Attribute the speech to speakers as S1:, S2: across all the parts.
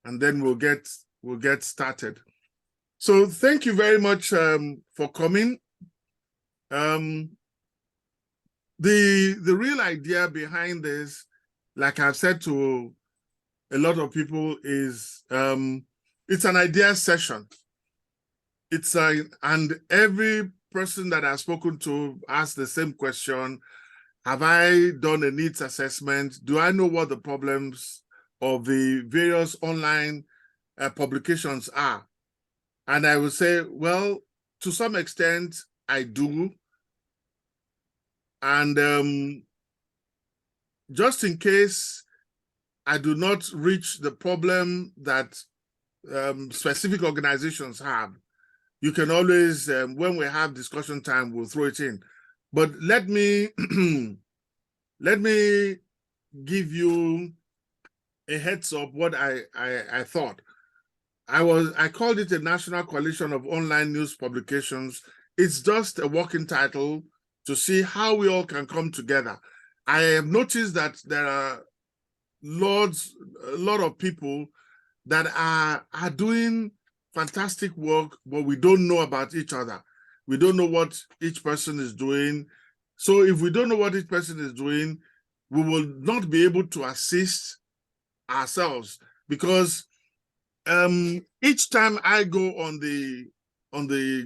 S1: and then we'll get started. So thank you very much for coming. The real idea behind this, like I've said to a lot of people, is it's an idea session. And every person that I've spoken to asked the same question: have I done a needs assessment? Do I know what the problems of the various online publications are? And I would say, well, to some extent, I do. And just in case I do not reach the problem that specific organizations have, you can always, when we have discussion time, we'll throw it in. But let me let me give you a heads up what I thought. I called it a National Coalition of Online News Publications. It's just a working title to see how we all can come together. I have noticed that there are a lot of people that are doing fantastic work, but we don't know about each other. We don't know what each person is doing. So if we don't know what each person is doing, we will not be able to assist ourselves, because each time I go on the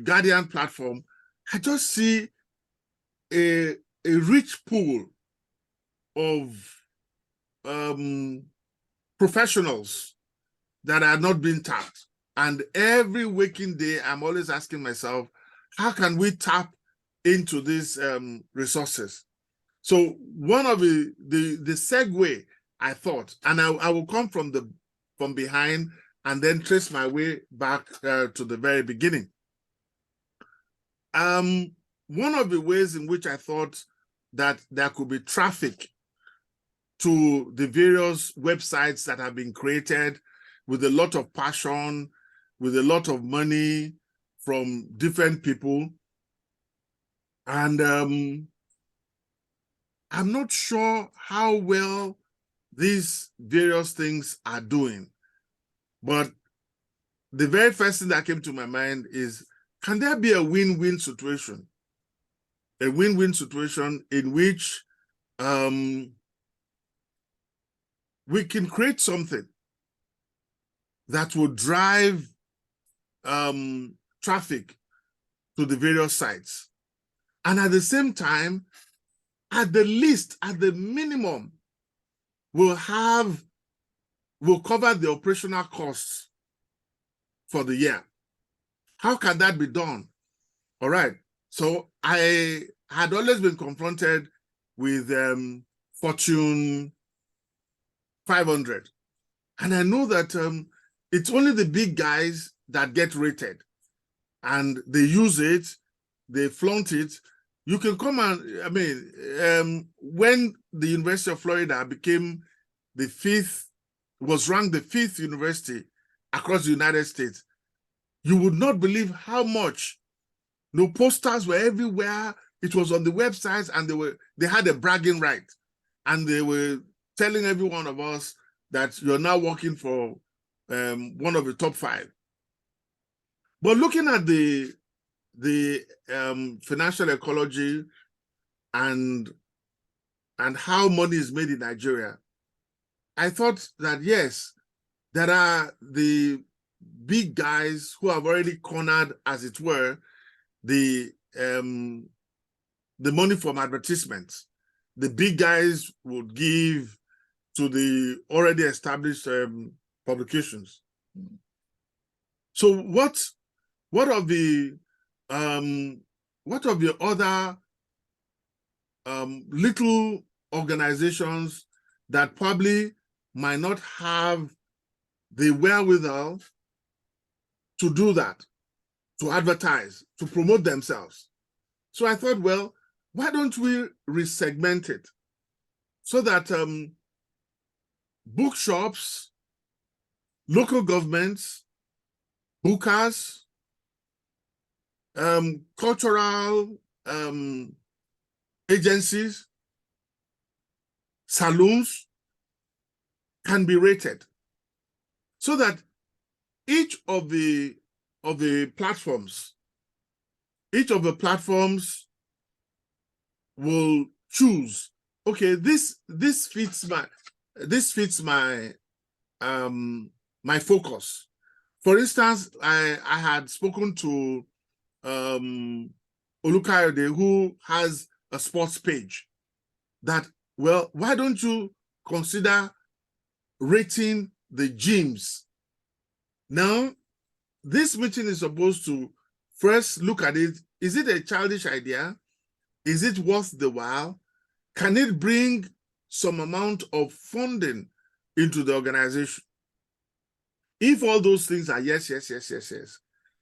S1: Guardian platform, I just see a rich pool of professionals that are not being tapped. And every waking day, I'm always asking myself, how can we tap into these resources? So one of the segue, I thought, and I will come from behind and then trace my way back to the very beginning. One of the ways in which I thought that there could be traffic to the various websites that have been created with a lot of passion, with a lot of money from different people. And I'm not sure how well these various things are doing. But the very first thing that came to my mind is, can there be a win-win situation? A win-win situation in which we can create something that will drive traffic to the various sites. And at the same time, at the least, at the minimum, we'll cover the operational costs for the year. How can that be done? All right. So I had always been confronted with Fortune 500. And I know that it's only the big guys that get rated. And they use it, they flaunt it. You can come and, I mean, when the University of Florida became was ranked the 5th university across the United States, you would not believe how much. No, posters were everywhere. It was on the websites, and they had a bragging right. And they were telling every one of us that you're now working for one of the top 5. But looking at the financial ecology and how money is made in Nigeria, I thought that yes, there are the big guys who have already cornered, as it were, the money from advertisements. The big guys would give to the already established publications. So what of the other little organizations that probably might not have the wherewithal to do that, to advertise, to promote themselves? So I thought, well, why don't we resegment it so that bookshops, local governments, bookers, cultural agencies, saloons can be rated. so that each of the platforms, will choose, okay, this fits my my focus. For instance, I had spoken to Olukayode, who has a sports page, that, well, why don't you consider rating the gyms? Now, this meeting is supposed to first look at it. Is it a childish idea? Is it worth the while? Can it bring some amount of funding into the organization? If all those things are yes,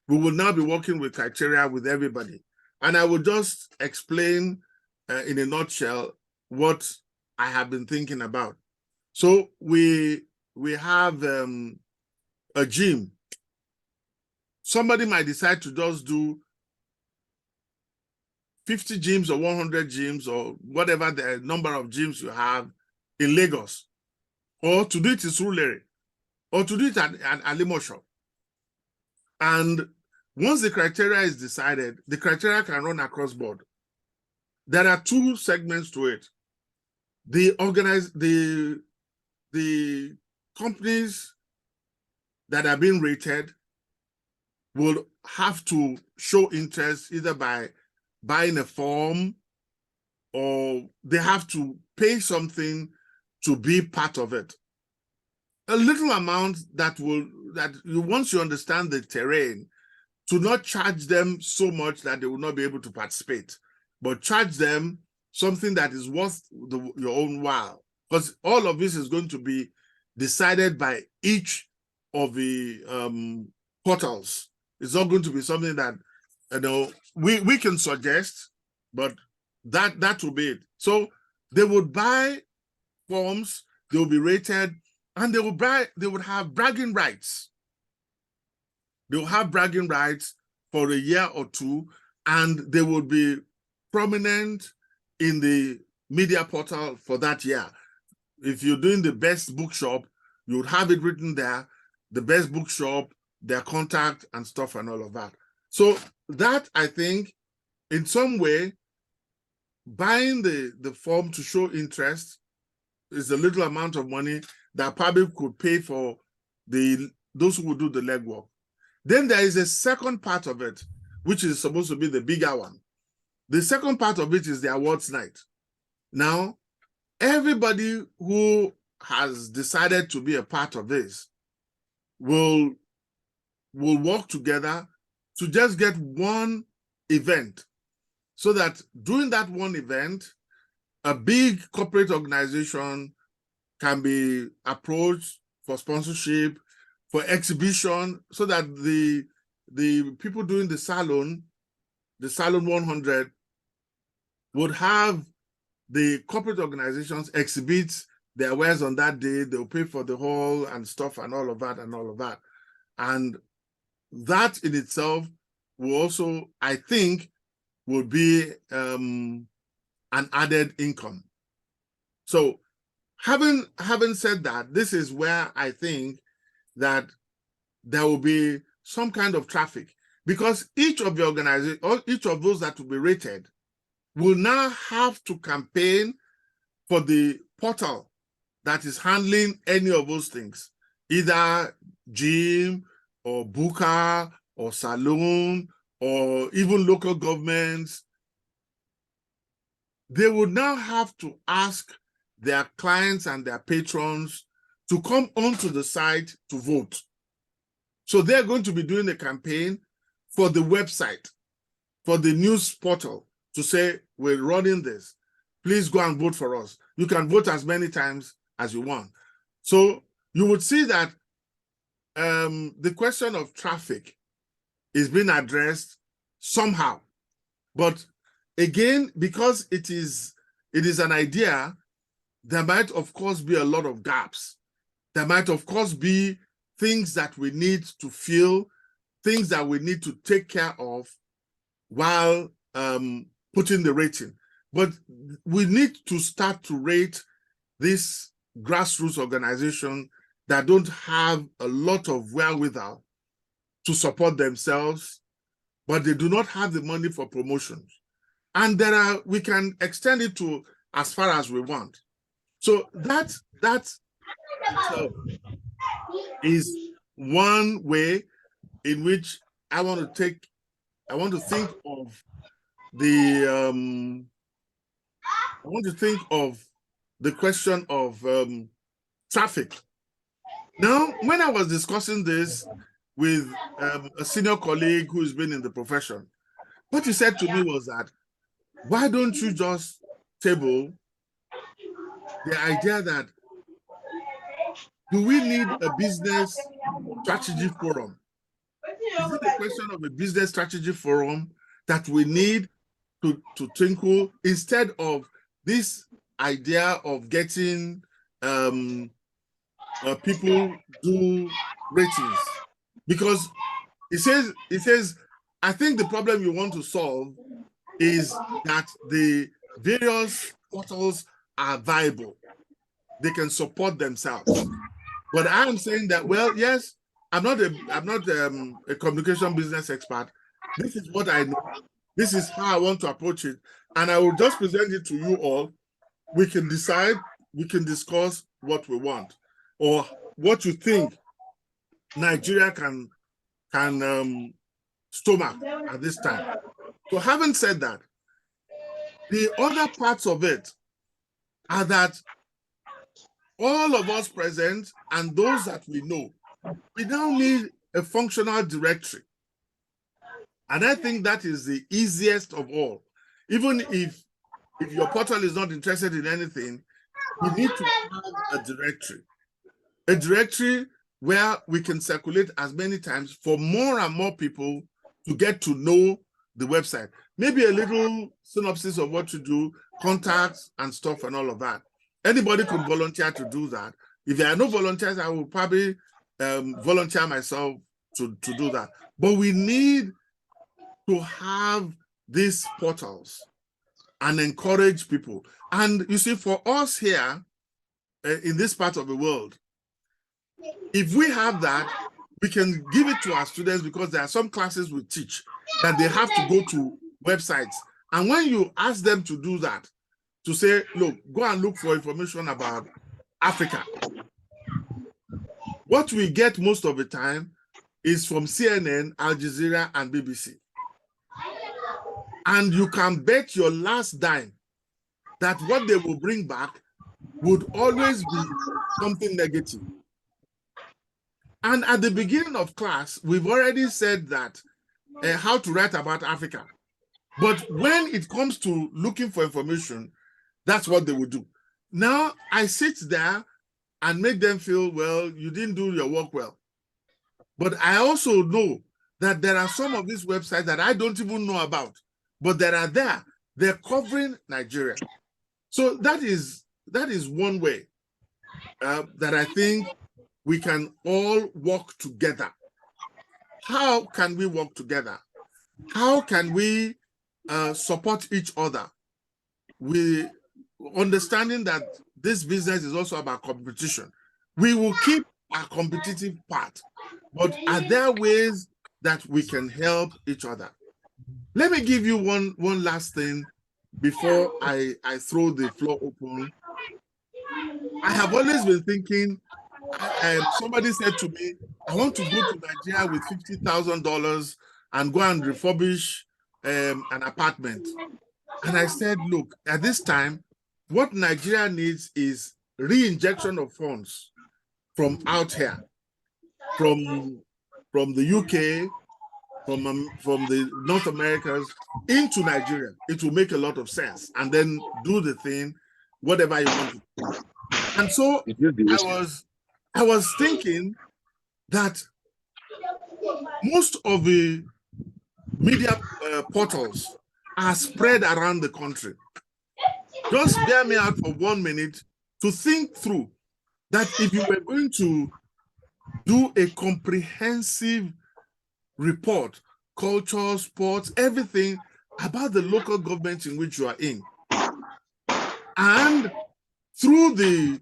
S1: we will now be working with criteria with everybody. And I will just explain in a nutshell what I have been thinking about. So we have a gym. Somebody might decide to just do 50 gyms or 100 gyms or whatever the number of gyms you have in Lagos, or to do it in Surulere, or to do it at Alimosho. And once the criteria is decided, the criteria can run across board. There are two segments to it. The companies that are being rated will have to show interest either by buying a form, or they have to pay something to be part of it. A little amount that once you understand the terrain, to not charge them so much that they will not be able to participate, but charge them something that is worth your own while. Because all of this is going to be decided by each of the portals. It's not going to be something that, you know, we can suggest, but that will be it. So they would buy forms, they will be rated, and they would have bragging rights. They will have bragging rights for a year or two, and they will be prominent in the media portal for that year. If you're doing the best bookshop, you would have it written there, the best bookshop, their contact and stuff and all of that. So that, I think, in some way, buying the form to show interest is a little amount of money that probably could pay for those who will do the legwork. Then there is a second part of it, which is supposed to be the bigger one. The second part of it is the awards night. Now, everybody who has decided to be a part of this will work together to just get one event, so that during that one event, a big corporate organization can be approached for sponsorship, for exhibition, so that the people doing the Salon 100, would have the corporate organizations exhibit their wares on that day. They'll pay for the hall and stuff and all of that. And that in itself will also, I think, will be an added income. So having said that, this is where I think that there will be some kind of traffic, because each of the organizations, or each of those that will be rated, will now have to campaign for the portal that is handling any of those things, either gym or booker or saloon or even local governments. They would now have to ask their clients and their patrons to come onto the site to vote. So they're going to be doing a campaign for the website, for the news portal, to say, we're running this. Please go and vote for us. You can vote as many times as you want. So you would see that the question of traffic is being addressed somehow. But again, because it is an idea, there might, of course, be a lot of gaps. There might, of course, be things that we need to fill, things that we need to take care of while putting the rating. But we need to start to rate this grassroots organization that don't have a lot of wherewithal to support themselves, but they do not have the money for promotions. And we can extend it to as far as we want. So that is one way in which I want to think of the question of traffic. Now, when I was discussing this with a senior colleague who's been in the profession, what he said to me was that, why don't you just table the idea that, do we need a business strategy forum? Is it a question of a business strategy forum that we need to twinkle, instead of this idea of getting people do ratings? Because it says, I think the problem you want to solve is that the various portals are viable. They can support themselves. But I am saying that, well, yes, I'm not a communication business expert. This is what I know. This is how I want to approach it. And I will just present it to you all. We can decide, we can discuss what we want, or what you think Nigeria can stomach at this time. So having said that, the other parts of it are that all of us present and those that we know, we now need a functional directory. And I think that is the easiest of all. Even if your portal is not interested in anything, we need to have a directory where we can circulate as many times for more and more people to get to know the website. Maybe a little synopsis of what to do, contacts and stuff and all of that. Anybody could volunteer to do that. If there are no volunteers, I will probably volunteer myself to do that. But we need to have these portals and encourage people. And you see, for us here in this part of the world, if we have that, we can give it to our students, because there are some classes we teach that they have to go to websites. And when you ask them to do that, to say, look, go and look for information about Africa, what we get most of the time is from CNN, Al Jazeera, and BBC. And you can bet your last dime that what they will bring back would always be something negative. And at the beginning of class, we've already said that how to write about Africa. But when it comes to looking for information, that's what they will do. Now, I sit there and make them feel, well, you didn't do your work well. But I also know that there are some of these websites that I don't even know about, but that are there. They're covering Nigeria. So that is one way that I think we can all work together. How can we work together? How can we support each other? We understanding that this business is also about competition. We will keep our competitive part, but are there ways that we can help each other? Let me give you one last thing before I throw the floor open. I have always been thinking, somebody said to me, I want to go to Nigeria with $50,000 and go and refurbish an apartment. And I said, look, at this time, what Nigeria needs is re-injection of funds from out here, from the UK, from the North Americas into Nigeria. It will make a lot of sense. And then do the thing, whatever you want to do. And so I was thinking that most of the media portals are spread around the country. Just bear me out for 1 minute to think through that if you were going to do a comprehensive report, culture, sports, everything about the local government in which you are in, and through the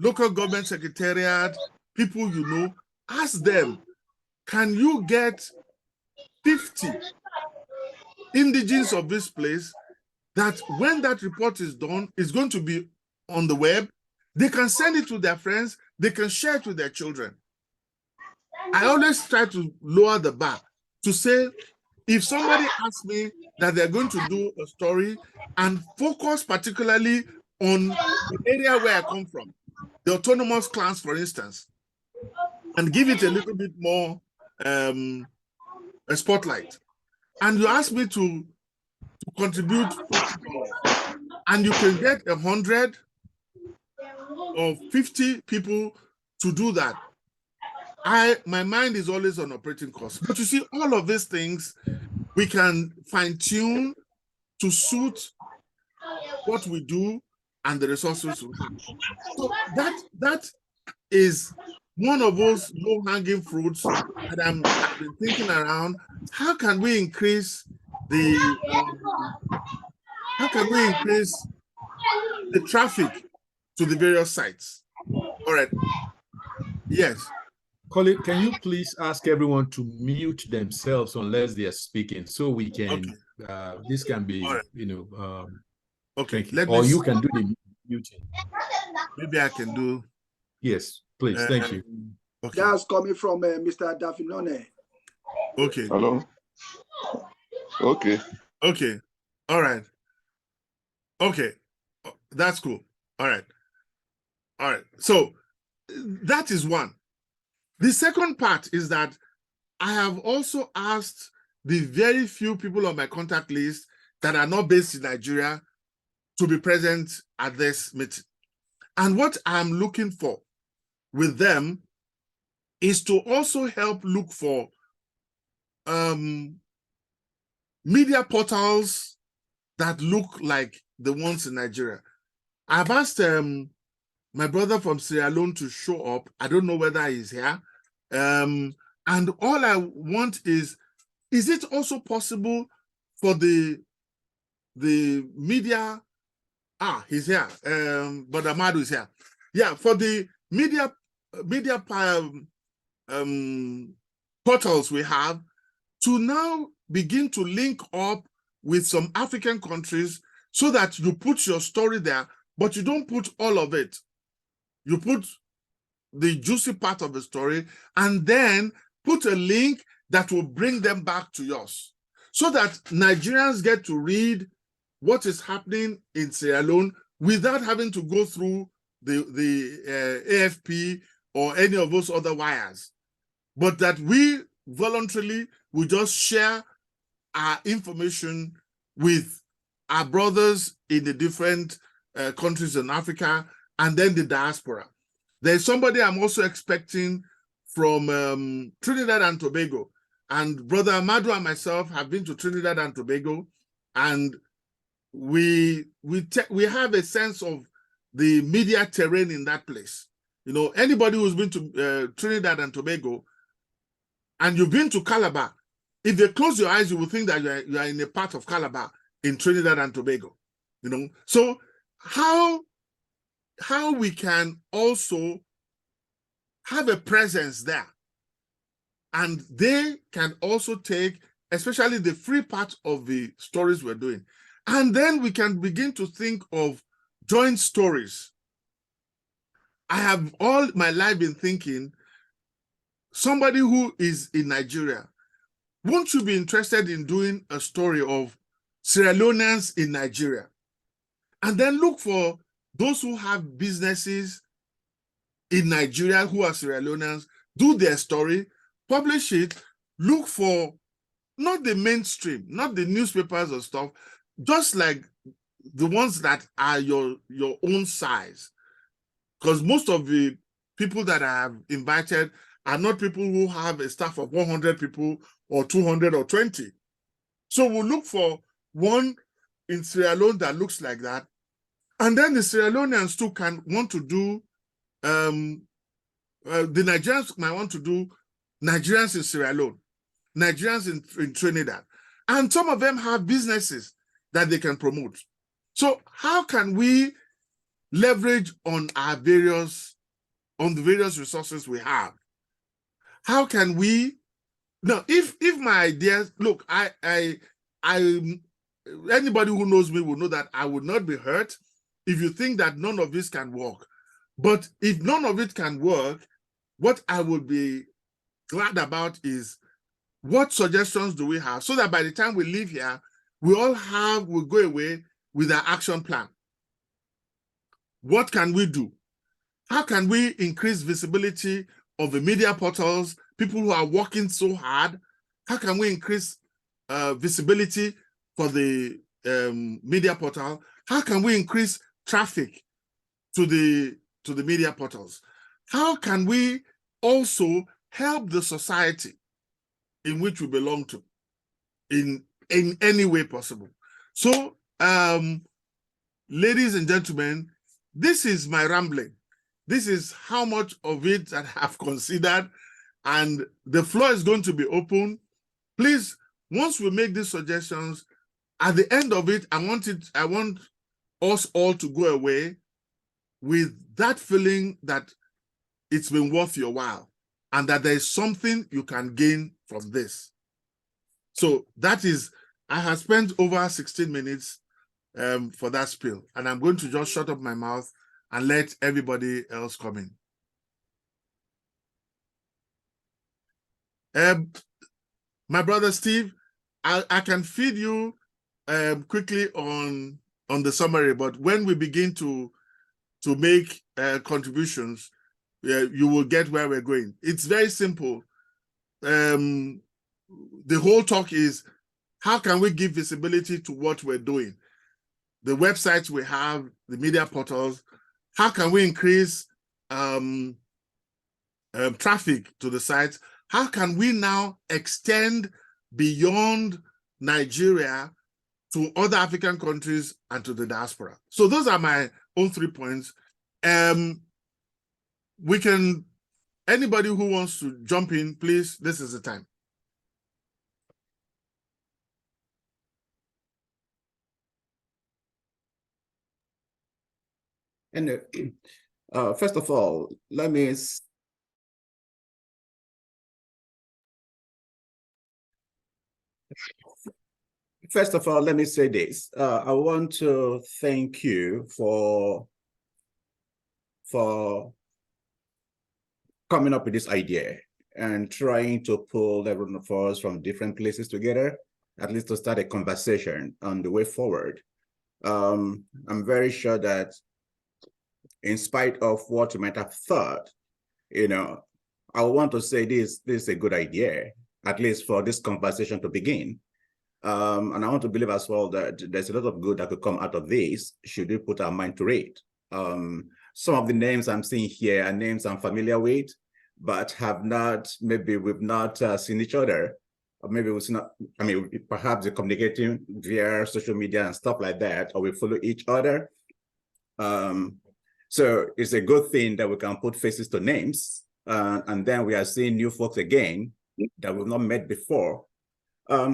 S1: local government secretariat, people you know, ask them, can you get 50 indigenes of this place that when that report is done, it's going to be on the web, they can send it to their friends, they can share it with their children. I always try to lower the bar to say, if somebody asks me that they're going to do a story and focus particularly on the area where I come from, the autonomous clans, for instance, and give it a little bit more a spotlight, and you ask me to contribute $40, and you can get 100 or 50 people to do that, my mind is always on operating costs. But you see, all of these things we can fine-tune to suit what we do and the resources we have. So that is one of those low-hanging fruits that I've been thinking around. How can we increase the traffic to the various sites? All right. Yes.
S2: Colin, can you please ask everyone to mute themselves unless they are speaking, so we can, okay. This can be, right.
S1: Okay.
S2: Or you can do the muting.
S1: Maybe I can do.
S2: Yes, please. Thank you.
S3: Okay. That's coming from Mr. Dafinone.
S1: Okay.
S4: Hello. Okay.
S1: Okay. All right. Okay. That's cool. All right. All right. So that is one. The second part is that I have also asked the very few people on my contact list that are not based in Nigeria to be present at this meeting. And what I'm looking for with them is to also help look for media portals that look like the ones in Nigeria. I've asked my brother from Sierra Leone to show up. I don't know whether he's here. And all I want is it also possible for the media? He's here. But Amadu is here. Yeah, for the media portals we have to now begin to link up with some African countries so that you put your story there, but you don't put all of it. You put the juicy part of the story and then put a link that will bring them back to yours so that Nigerians get to read what is happening in Sierra Leone without having to go through the AFP or any of those other wires, but that we voluntarily will just share our information with our brothers in the different countries in Africa and then the diaspora. There's somebody I'm also expecting from Trinidad and Tobago, and Brother Amadu and myself have been to Trinidad and Tobago, and we have a sense of the media terrain in that place. You know, anybody who's been to Trinidad and Tobago, and you've been to Calabar, if you close your eyes, you will think that you are in a part of Calabar in Trinidad and Tobago. You know, so how we can also have a presence there, and they can also take, especially the free part of the stories we're doing, and then we can begin to think of joint stories. I have all my life been thinking, somebody who is in Nigeria, won't you be interested in doing a story of Sierra Leoneans in Nigeria? And then look for those who have businesses in Nigeria who are Sierra Leoneans, do their story, publish it, look for not the mainstream, not the newspapers or stuff, just like the ones that are your own size. Because most of the people that I have invited are not people who have a staff of 100 people or 200 or 20. So we'll look for one in Sierra Leone that looks like that. And then the Sierra Leoneans too can want to do, the Nigerians might want to do Nigerians in Sierra Leone, Nigerians in Trinidad. And some of them have businesses that they can promote. So how can we leverage on the various resources we have. How can we now, if my ideas, look, anybody who knows me will know that I would not be hurt if you think that none of this can work. But if none of it can work, what I would be glad about is what suggestions do we have so that by the time we leave here, we'll go away with our action plan. What can we do? How can we increase visibility of the media portals, people who are working so hard? How can we increase visibility for the media portal? How can we increase traffic to the media portals? How can we also help the society in which we belong to in any way possible? So, ladies and gentlemen, this is my rambling. This is how much of it that I've considered, and the floor is going to be open. Please, once we make these suggestions, at the end of it, I want us all to go away with that feeling that it's been worth your while and that there is something you can gain from this. So that is, I have spent over 16 minutes for that spiel, and I'm going to just shut up my mouth and let everybody else come in. My brother Steve, I can feed you quickly on the summary, but when we begin to make contributions, you will get where we're going. It's very simple. The whole talk is, how can we give visibility to what we're doing? The websites we have, the media portals, how can we increase traffic to the sites? How can we now extend beyond Nigeria to other African countries and to the diaspora? So those are my own 3 points. Anybody who wants to jump in, please, this is the time.
S5: And first of all, let me say this. I want to thank you for coming up with this idea and trying to pull everyone of us from different places together, at least to start a conversation on the way forward. I'm very sure that in spite of what you might have thought, I want to say this is a good idea, at least for this conversation to begin. And I want to believe as well that there's a lot of good that could come out of this, should we put our mind to it. Some of the names I'm seeing here are names I'm familiar with, but we've not seen each other. Or maybe we've not, perhaps we're communicating via social media and stuff like that, or we follow each other. So it's a good thing that we can put faces to names, and then we are seeing new folks again that we've not met before.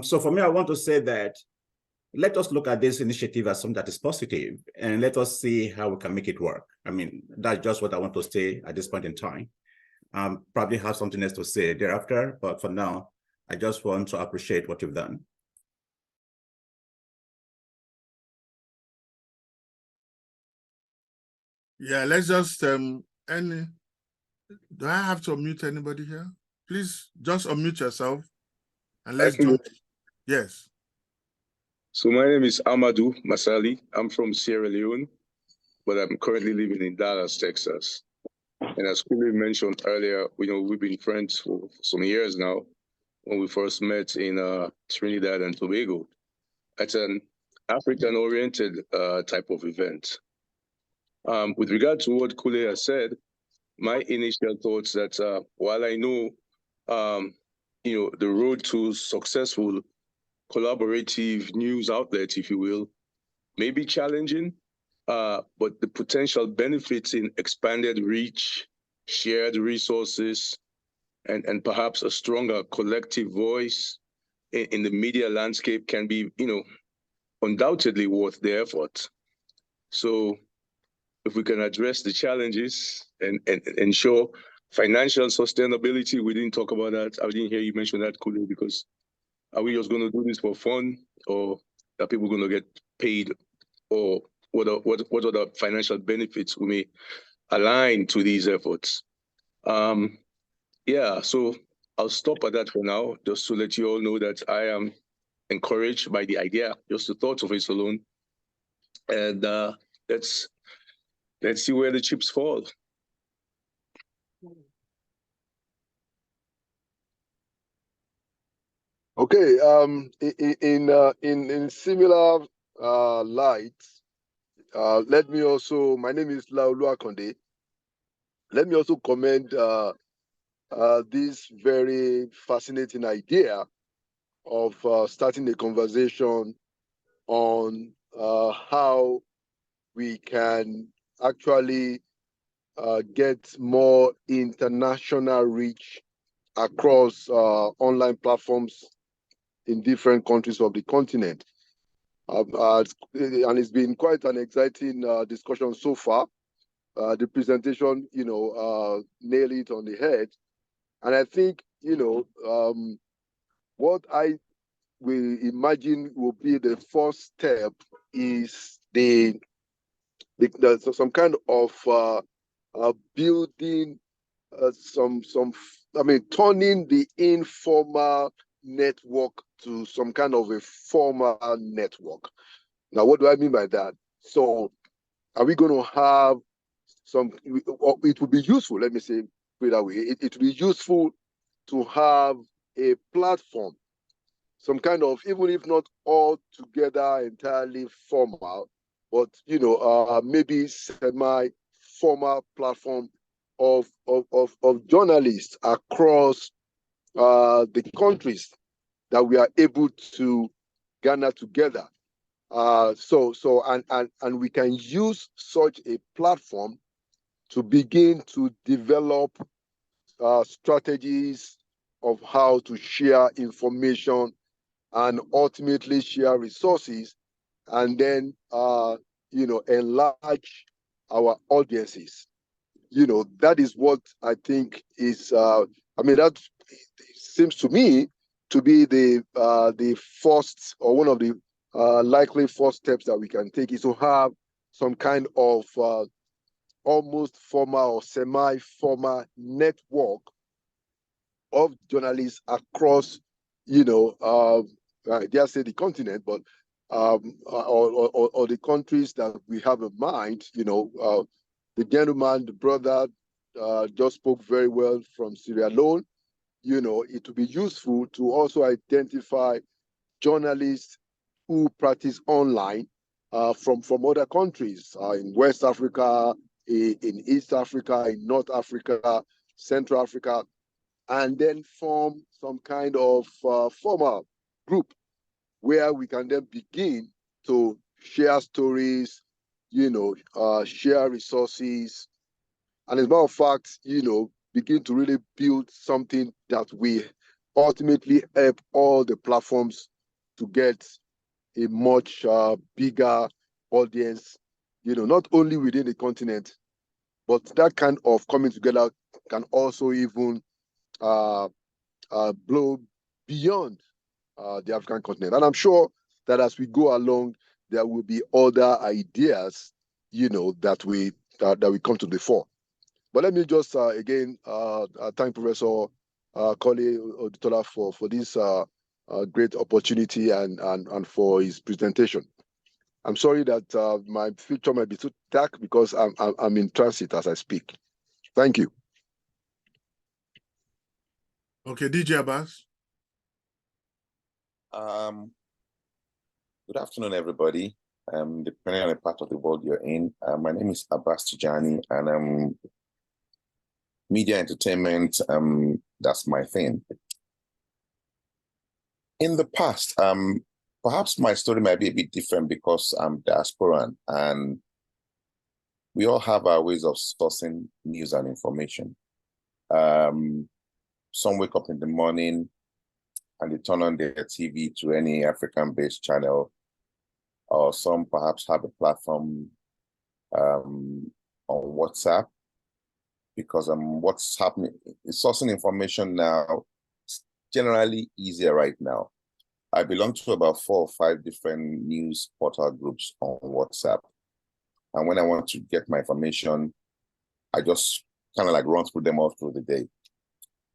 S5: So for me, I want to say that let us look at this initiative as something that is positive, and let us see how we can make it work. That's just what I want to say at this point in time. Probably have something else to say thereafter, but for now, I just want to appreciate what you've done.
S1: Yeah, let's just do I have to unmute anybody here? Please just unmute yourself and let's jump. Yes.
S4: So my name is Amadou Masali. I'm from Sierra Leone, but I'm currently living in Dallas, Texas. And as Kule mentioned earlier, we've been friends for some years now when we first met in Trinidad and Tobago at an African-oriented type of event. With regard to what Kule has said, my initial thoughts that while I know, the road to successful collaborative news outlet, if you will, may be challenging, but the potential benefits in expanded reach, shared resources, and perhaps a stronger collective voice in the media landscape can be, undoubtedly worth the effort. So if we can address the challenges and ensure financial sustainability. We didn't talk about that. I didn't hear you mention that, Kule, because are we just going to do this for fun, or are people going to get paid, or what are the financial benefits we may align to these efforts? Yeah, so I'll stop at that for now, just to let you all know that I am encouraged by the idea, just the thought of it alone. And let's see where the chips fall.
S6: Okay. In similar light, let me also. My name is Laolu Akonde. Let me also commend this very fascinating idea of starting a conversation on how we can actually get more international reach across online platforms in different countries of the continent. And it's been quite an exciting discussion so far. The presentation, nailed it on the head. And I think, what I will imagine will be the first step is some kind of building turning the informal network to some kind of a formal network. Now, what do I mean by that? So, are we going to have it would be useful, let me say it that way, it would be useful to have a platform, some kind of, even if not all together entirely formal, but maybe semi-formal platform of journalists across the countries that we are able to gather together. And we can use such a platform to begin to develop strategies of how to share information and ultimately share resources, and then enlarge our audiences. That is what I think is. That seems to me to be the first, or one of the likely first steps that we can take, is to have some kind of almost formal or semi-formal network of journalists across, I dare say the continent, but or the countries that we have in mind. The gentleman, the brother, just spoke very well from Sierra Leone. It would be useful to also identify journalists who practice online from other countries, in West Africa, in East Africa, in North Africa, Central Africa, and then form some kind of formal group where we can then begin to share stories, share resources, and as a matter of fact, begin to really build something that will ultimately help all the platforms to get a much bigger audience, not only within the continent, but that kind of coming together can also even blow beyond the African continent. And I'm sure that as we go along, there will be other ideas, that we come to the fore. But let me just again thank Professor Kole Odutola for this great opportunity and for his presentation. I'm sorry that my future might be too dark because I'm in transit as I speak. Thank you.
S1: Okay, DJ Abbas.
S7: Good afternoon, everybody. Depending on the part of the world you're in, my name is Abbas Tijani, and I'm media entertainment. That's my thing. In the past, perhaps my story might be a bit different because I'm diasporan, and we all have our ways of sourcing news and information. Some wake up in the morning and they turn on their TV to any African-based channel, or some perhaps have a platform on WhatsApp because what's happening, sourcing information now is generally easier right now. I belong to about 4 or 5 different news portal groups on WhatsApp. And when I want to get my information, I just kind of like run through them all through the day.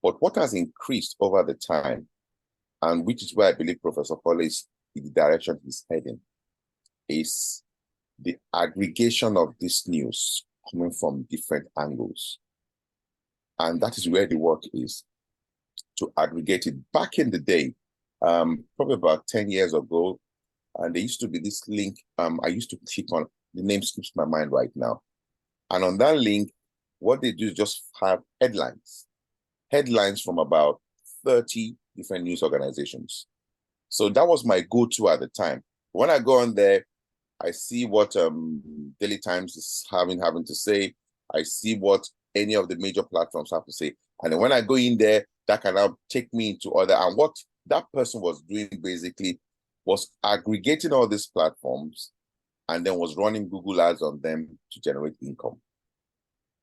S7: But what has increased over the time, and which is where I believe Professor Paul is in the direction he's heading, is the aggregation of this news coming from different angles. And that is where the work is, to aggregate it. Back in the day, probably about 10 years ago, and there used to be this link I used to click on, the name skips my mind right now. And on that link, what they do is just have headlines from about 30 different news organizations. So that was my go-to at the time. When I go on there, I see what Daily Times is having to say. I see what any of the major platforms have to say. And then when I go in there, that can now take me into other, and what that person was doing basically was aggregating all these platforms and then was running Google ads on them to generate income.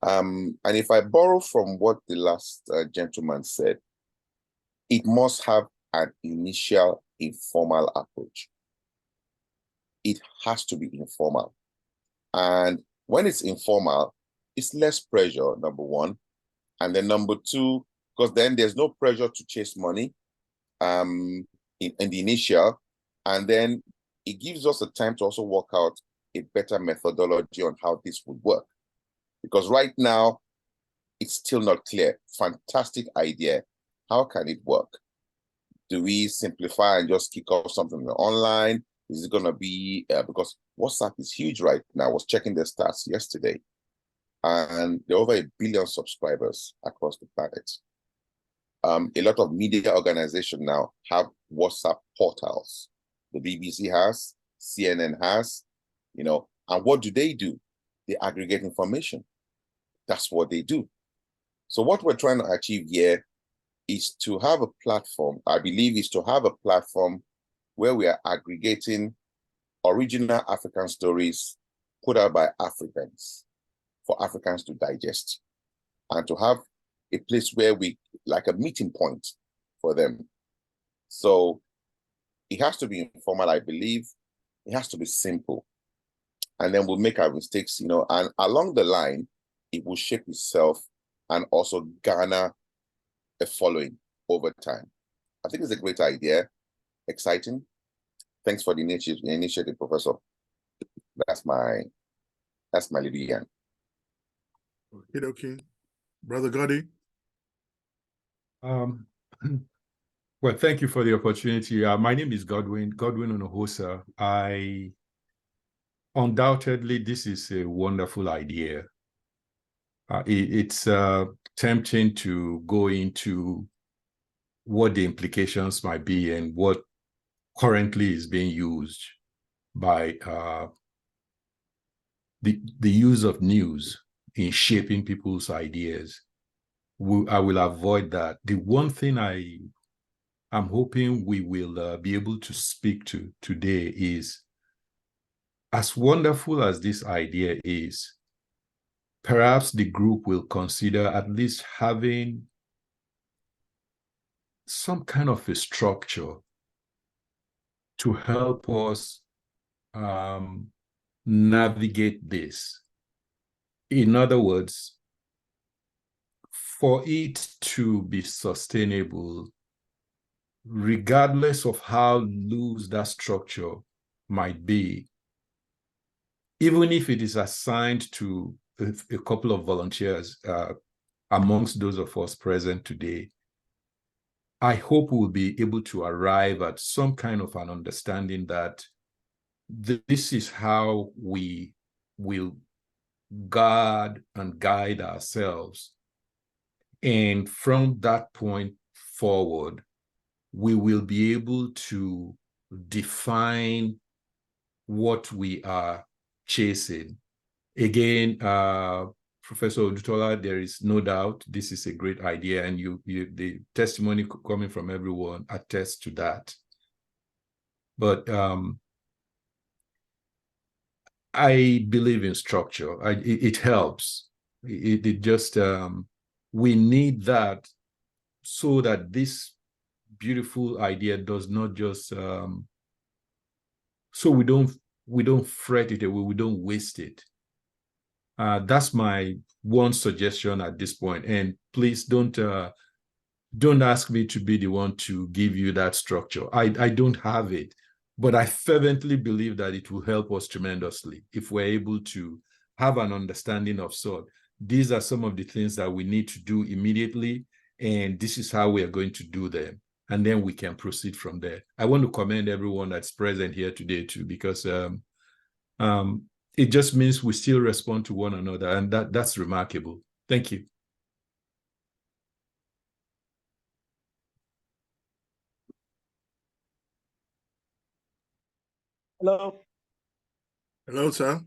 S7: And if I borrow from what the last gentleman said, it must have an initial informal approach. It has to be informal. And when it's informal, it's less pressure, number one. And then number two, because then there's no pressure to chase money in the initial. And then it gives us a time to also work out a better methodology on how this would work. Because right now, it's still not clear. Fantastic idea. How can it work? Do we simplify and just kick off something online? Is it going to be, because WhatsApp is huge right now. I was checking the stats yesterday, and there are over 1 billion subscribers across the planet. A lot of media organizations now have WhatsApp portals. The BBC has, CNN has, and what do? They aggregate information. That's what they do. So what we're trying to achieve here is to have a platform, I believe, is to have a platform where we are aggregating original African stories put out by Africans for Africans to digest, and to have a place where we, like a meeting point for them. So it has to be informal, I believe. It has to be simple. And then we'll make our mistakes, and along the line, it will shape itself and also garner a following over time. I think it's a great idea, exciting. Thanks for the initiative, Professor. That's my little yarn.
S1: Okay. Brother Gotti.
S2: Well, thank you for the opportunity. My name is Godwin Onohosa. Undoubtedly, this is a wonderful idea. It's tempting to go into what the implications might be and what currently is being used by the use of news in shaping people's ideas. I will avoid that. The one thing I'm hoping we will be able to speak to today is, as wonderful as this idea is, perhaps the group will consider at least having some kind of a structure to help us navigate this. In other words, for it to be sustainable, regardless of how loose that structure might be, even if it is assigned to a couple of volunteers amongst those of us present today, I hope we'll be able to arrive at some kind of an understanding that this is how we will guard and guide ourselves. And from that point forward, we will be able to define what we are chasing. Again, Professor Odutola, there is no doubt this is a great idea, and the testimony coming from everyone attests to that. But I believe in structure. It helps. It just we need that so that this beautiful idea does not just so we don't fret it away, we don't waste it. That's my one suggestion at this point. And please don't ask me to be the one to give you that structure. I don't have it, but I fervently believe that it will help us tremendously if we're able to have an understanding of sort. These are some of the things that we need to do immediately, and this is how we are going to do them. And then we can proceed from there. I want to commend everyone that's present here today too, because it just means we still respond to one another, and that's remarkable. Thank you.
S8: Hello.
S1: Hello, sir.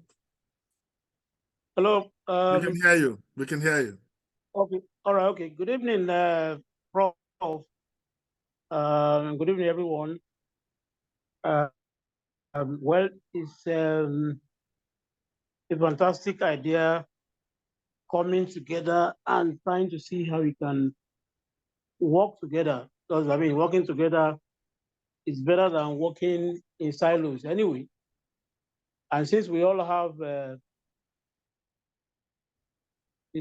S8: Hello.
S1: We can hear you. We can hear you.
S8: Okay. All right. Okay. Good evening, Prof. Good evening, everyone. Well, it's a fantastic idea coming together and trying to see how we can work together. Because I mean, working together is better than working in silos anyway. And since we all have the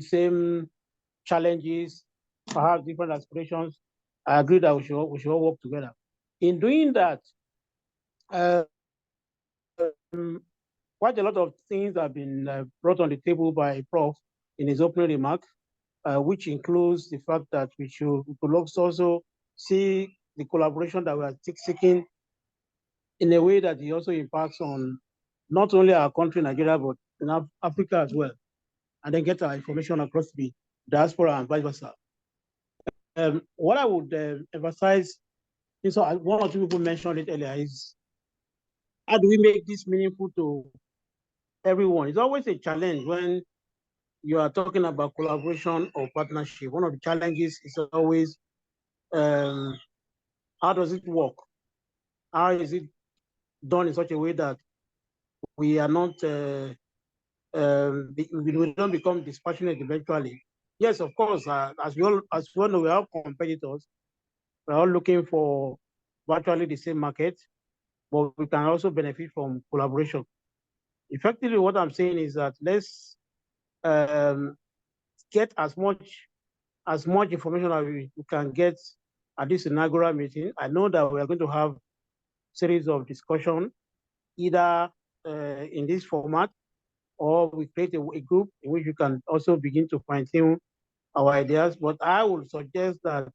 S8: same challenges, perhaps different aspirations, I agree that we should all work together. In doing that, quite a lot of things have been brought on the table by Prof in his opening remark, which includes the fact that we could also see the collaboration that we are seeking in a way that it also impacts on not only our country, Nigeria, but in Africa as well, and then get our information across the diaspora and vice versa. What I would emphasize is, one or two people mentioned it earlier, is how do we make this meaningful to everyone? It's always a challenge when you are talking about collaboration or partnership. One of the challenges is always how does it work? How is it done in such a way that we are not we don't become dispassionate eventually? Yes, of course, as we all know, we are competitors. We're all looking for virtually the same market, but we can also benefit from collaboration. Effectively, what I'm saying is that let's get as much information as we can get at this inaugural meeting. I know that we are going to have series of discussion, either in this format, or we create a group in which you can also begin to fine-tune our ideas. But I would suggest that,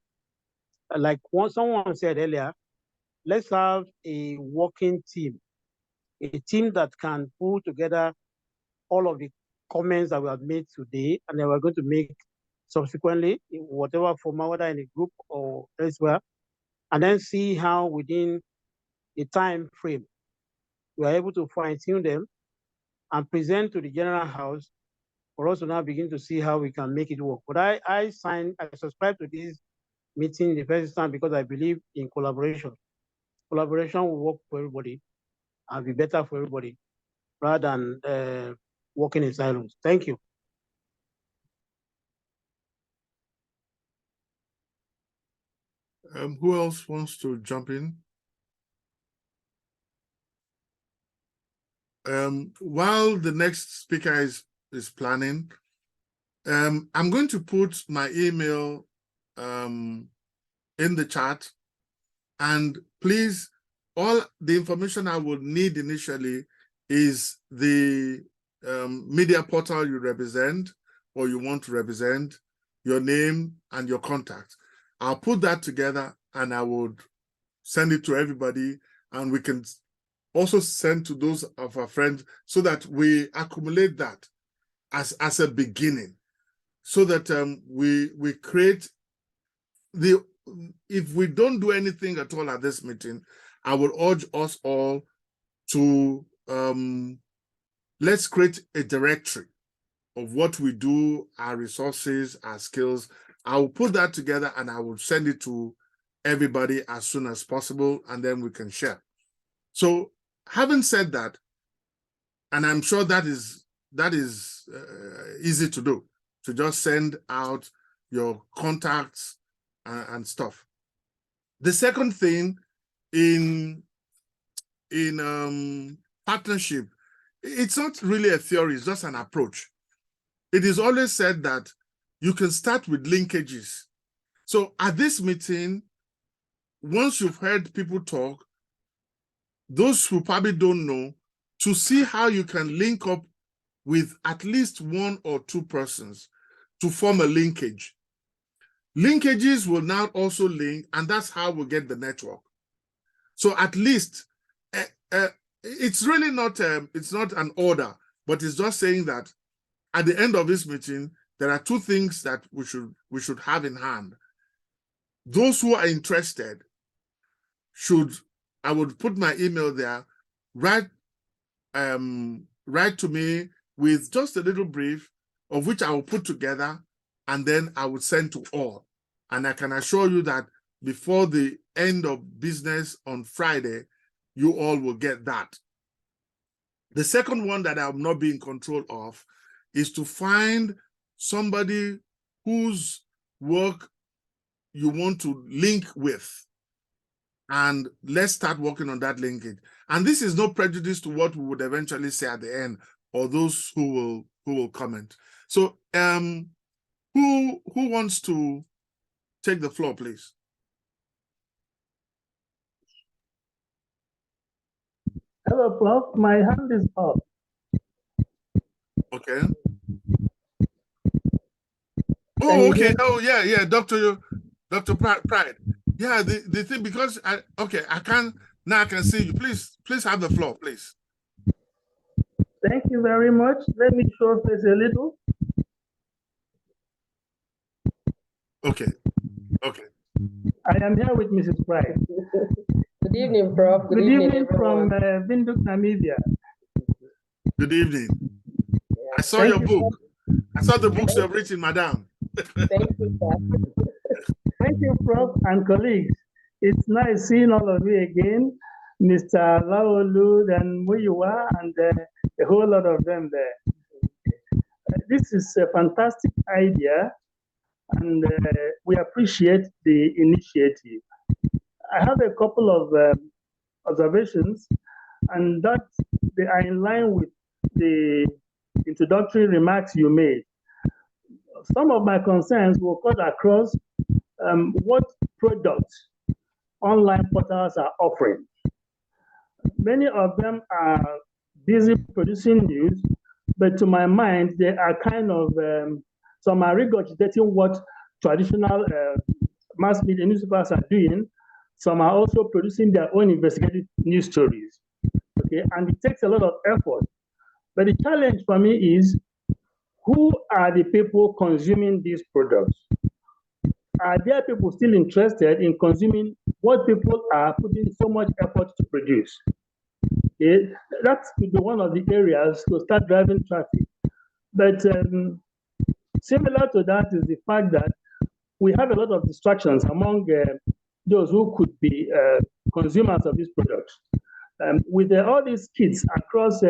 S8: like someone said earlier, let's have a working team, a team that can pull together all of the comments that we have made today, and then we're going to make subsequently in whatever format, whether in a group or elsewhere, and then see how within the time frame we are able to fine-tune them and present to the General House for us to now begin to see how we can make it work. But I subscribe to this meeting the first time because I believe in collaboration. Collaboration will work for everybody and be better for everybody rather than working in silos. Thank you.
S1: Who else wants to jump in? While the next speaker is planning, I'm going to put my email in the chat, and please, all the information I would need initially is the media portal you represent or you want to represent, your name and your contact. I'll put that together and I would send it to everybody, and we can also send to those of our friends so that we accumulate that as a beginning, so that we create the, if we don't do anything at all at this meeting, I would urge us all to let's create a directory of what we do, our resources, our skills. I will put that together and I will send it to everybody as soon as possible, and then we can share. So having said that, And I'm sure that is easy to do, to just send out your contacts and stuff. The second thing in partnership, it's not really a theory, it's just an approach. It is always said that you can start with linkages. So at this meeting, once you've heard people talk, those who probably don't know, to see how you can link up with at least one or two persons to form a linkage. Linkages will now also link, and that's how we'll get the network. So at least, it's really not, it's not an order, but it's just saying that at the end of this meeting, there are two things that we should have in hand. Those who are interested I would put my email there, write to me with just a little brief of which I will put together, and then I would send to all. And I can assure you that before the end of business on Friday, you all will get that. The second one that I'm not being in control of is to find somebody whose work you want to link with. And let's start working on that linkage. And this is no prejudice to what we would eventually say at the end, or those who will comment. So who wants to take the floor, please?
S8: Hello, Prof. My hand is up.
S1: Okay. Oh, okay. Oh, yeah, Dr. Pride. Yeah, the thing, because I can see you. Please have the floor, please.
S8: Thank you very much. Let me show face a little.
S1: Okay.
S8: I am here with Mrs. Pride.
S9: Good evening, Prof.
S8: Good evening from Windhoek, Namibia.
S1: Good evening.
S9: Yeah.
S1: I saw your book. I saw the books you have written, madam.
S9: Thank you, Prof.
S8: Thank you, Prof. and colleagues. It's nice seeing all of you again, Mr. Laolu and Muyiwa, and a whole lot of them there. This is a fantastic idea, and we appreciate the initiative. I have a couple of observations, and that they are in line with the introductory remarks you made. Some of my concerns will cut across what products online portals are offering. Many of them are busy producing news, but to my mind, they are kind of, some are regurgitating what traditional mass media newspapers are doing. Some are also producing their own investigative news stories. Okay, and it takes a lot of effort. But the challenge for me is, who are the people consuming these products? Are there people still interested in consuming what people are putting so much effort to produce? Okay? That could be one of the areas to start driving traffic. But similar to that is the fact that we have a lot of distractions among those who could be consumers of these products. With all these kids across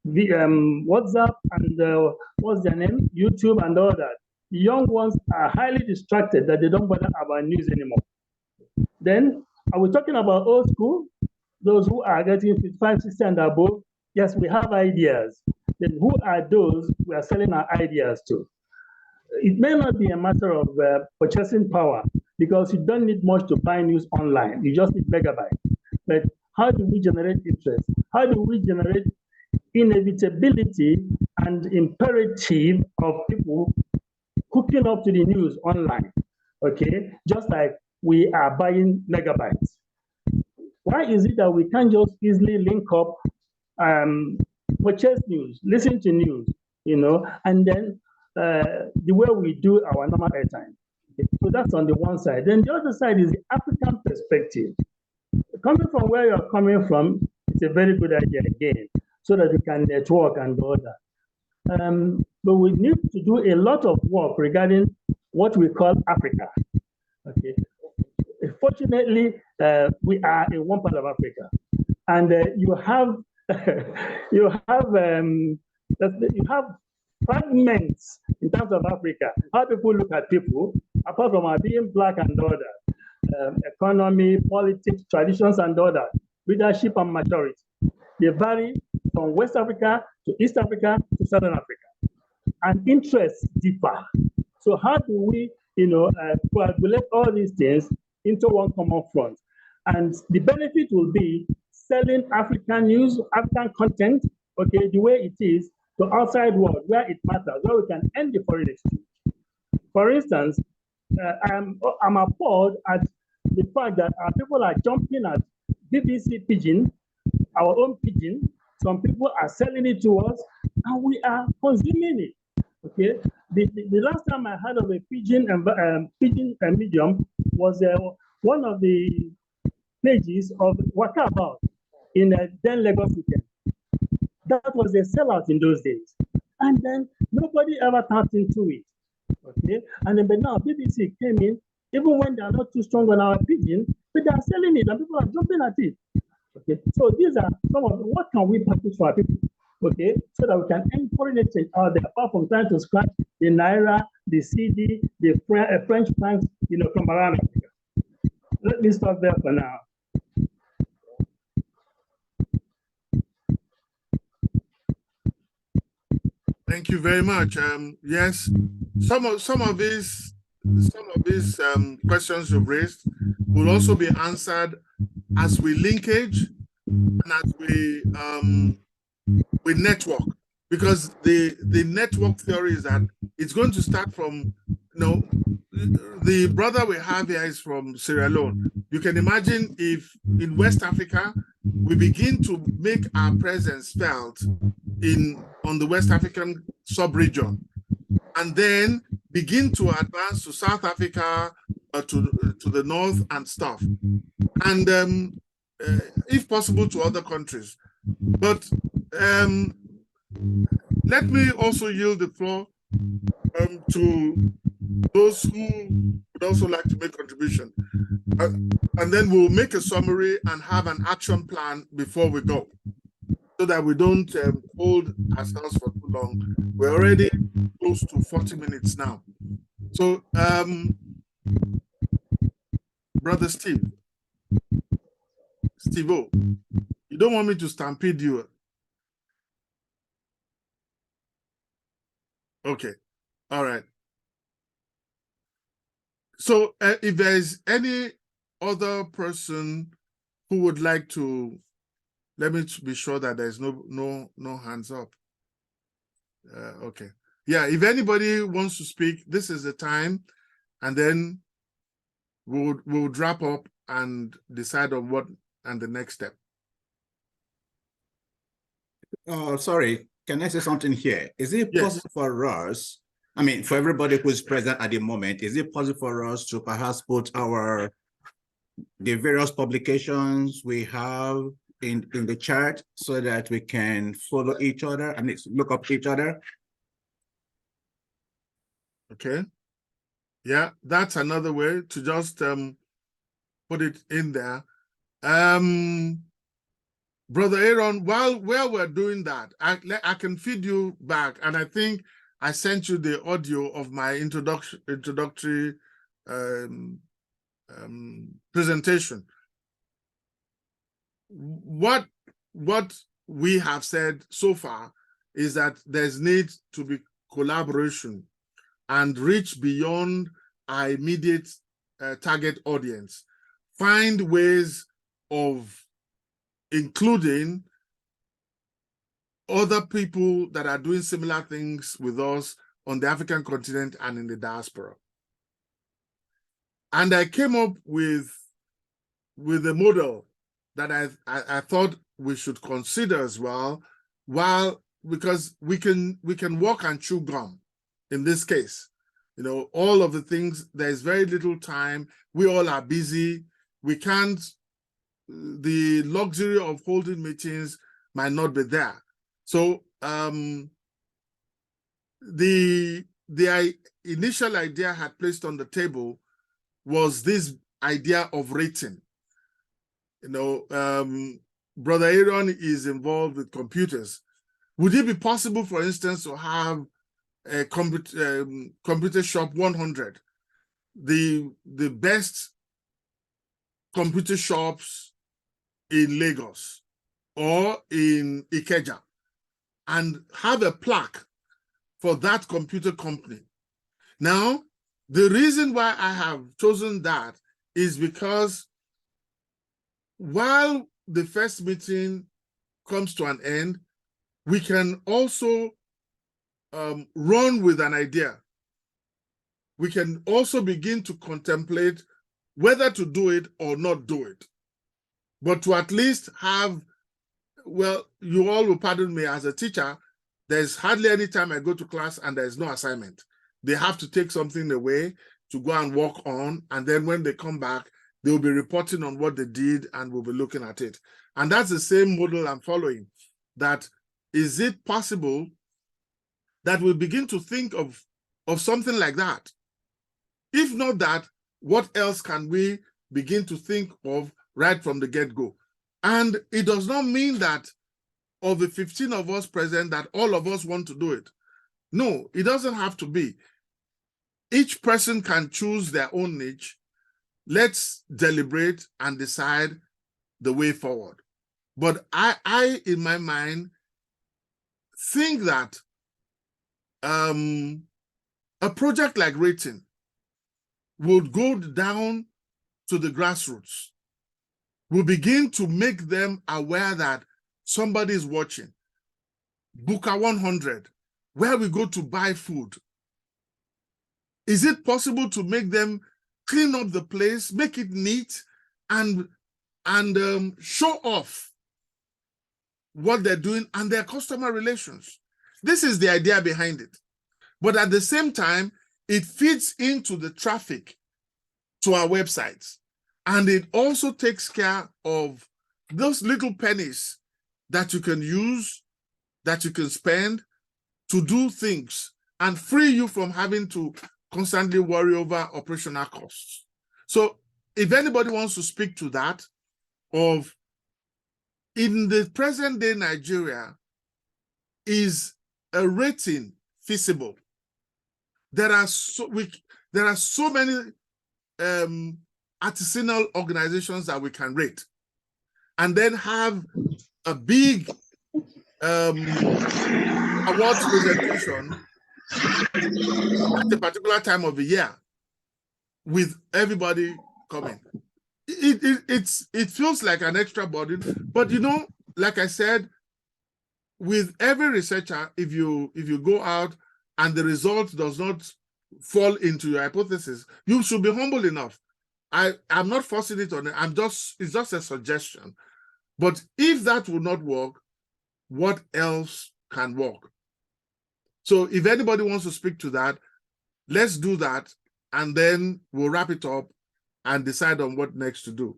S8: WhatsApp and what's their name, YouTube and all that, the young ones are highly distracted that they don't bother about news anymore. Then, are we talking about old school? Those who are getting 55, 60 and above? Yes, we have ideas. Then who are those we are selling our ideas to? It may not be a matter of purchasing power, because you don't need much to buy news online. You just need megabytes. But how do we generate interest? How do we generate inevitability and imperative of people hooking up to the news online? Okay, just like we are buying megabytes. Why is it that we can't just easily link up, purchase news, listen to news, and then the way we do our normal airtime? Okay, so that's on the one side. Then the other side is the African perspective. Coming from where you're coming from, it's a very good idea again, so that we can network and all that. But we need to do a lot of work regarding what we call Africa. Okay. Fortunately, we are in one part of Africa, and you have
S10: you have fragments in terms of Africa. How people look at people, apart from our being black and other, economy, politics, traditions and other, leadership and maturity. They vary from West Africa to East Africa to Southern Africa, and interests differ. So how do we, coagulate all these things into one common front? And the benefit will be selling African news, African content, okay, the way it is to outside world where it matters, where we can end the foreign exchange. For instance, I'm appalled at the fact that our people are jumping at BBC Pidgin, our own Pidgin. Some people are selling it to us, and we are consuming it. Okay, the last time I heard of a Pidgin medium was one of the pages of Waka About in then Lagos weekend. That was a sellout in those days, and then nobody ever tapped into it. Okay, and then but now BBC came in, even when they are not too strong on our Pidgin, but they are selling it, and people are jumping at it. Okay, so these are some of what can we package for our people, okay, so that we can end foreign exchange out there, apart from trying to scratch the Naira, the CD, the French francs, from around Africa. Let me stop there for now.
S1: Thank you very much. Yes, some of these questions you've raised will also be answered as we linkage and as we network, because the network theory is that it's going to start from, the brother we have here is from Sierra Leone. You can imagine if in West Africa we begin to make our presence felt on the West African sub-region, and then begin to advance to South Africa, to the north and stuff, and if possible to other countries. But let me also yield the floor to those who would also like to make contribution, and then we'll make a summary and have an action plan before we go, so that we don't hold ourselves for too long. We're already close to 40 minutes now. So, Brother Steve-O, you don't want me to stampede you? Okay, all right. So, if there's any other person who would like to, let me be sure that there's no hands up. Okay. Yeah, if anybody wants to speak, this is the time, and then we'll wrap up and decide on what and the next step.
S5: Sorry, can I say something here? Is it possible for us, I mean, for everybody who's present at the moment, is it possible for us to perhaps put the various publications we have in the chat so that we can follow each other and look up each other?
S1: Okay. Yeah, that's another way to just put it in there. Brother Aaron, while we're doing that, I can feed you back, and I think I sent you the audio of my introductory presentation. What we have said so far is that there's need to be collaboration and reach beyond our immediate target audience. Find ways of including other people that are doing similar things with us on the African continent and in the diaspora. And I came up with a model that I thought we should consider as well, because we can walk and chew gum in this case. All of the things, there's very little time. We all are busy. We can't, the luxury of holding meetings might not be there. So the initial idea I had placed on the table was this idea of rating. Brother Aaron is involved with computers. Would it be possible, for instance, to have a computer shop 100, the best computer shops in Lagos or in Ikeja, and have a plaque for that computer company? Now, the reason why I have chosen that is because while the first meeting comes to an end, we can also run with an idea. We can also begin to contemplate whether to do it or not do it. But to at least have, well, you all will pardon me, as a teacher, there's hardly any time I go to class and there's no assignment. They have to take something away to go and work on, and then when they come back, they will be reporting on what they did and we'll be looking at it. And that's the same model I'm following. That is it possible that we begin to think of something like that? If not that, what else can we begin to think of right from the get-go? And it does not mean that of the 15 of us present that all of us want to do it. No, it doesn't have to be. Each person can choose their own niche. Let's deliberate and decide the way forward. But I in my mind, think that a project like Rating would go down to the grassroots. We'll begin to make them aware that somebody is watching. Booker 100, where we go to buy food. Is it possible to make them clean up the place, make it neat, and show off what they're doing and their customer relations? This is the idea behind it. But at the same time, it feeds into the traffic to our websites. And it also takes care of those little pennies that you can use, that you can spend to do things and free you from having to constantly worry over operational costs. So if anybody wants to speak to that, of in the present day Nigeria, is a Rating feasible? There are so many artisanal organizations that we can rate, and then have a big awards presentation at a particular time of the year with everybody coming. It feels like an extra burden, but you know, like I said, with every researcher, if you go out and the result does not fall into your hypothesis, you should be humble enough. I'm not forcing it on it. It's just a suggestion. But if that will not work, what else can work? So if anybody wants to speak to that, let's do that, and then we'll wrap it up and decide on what next to do.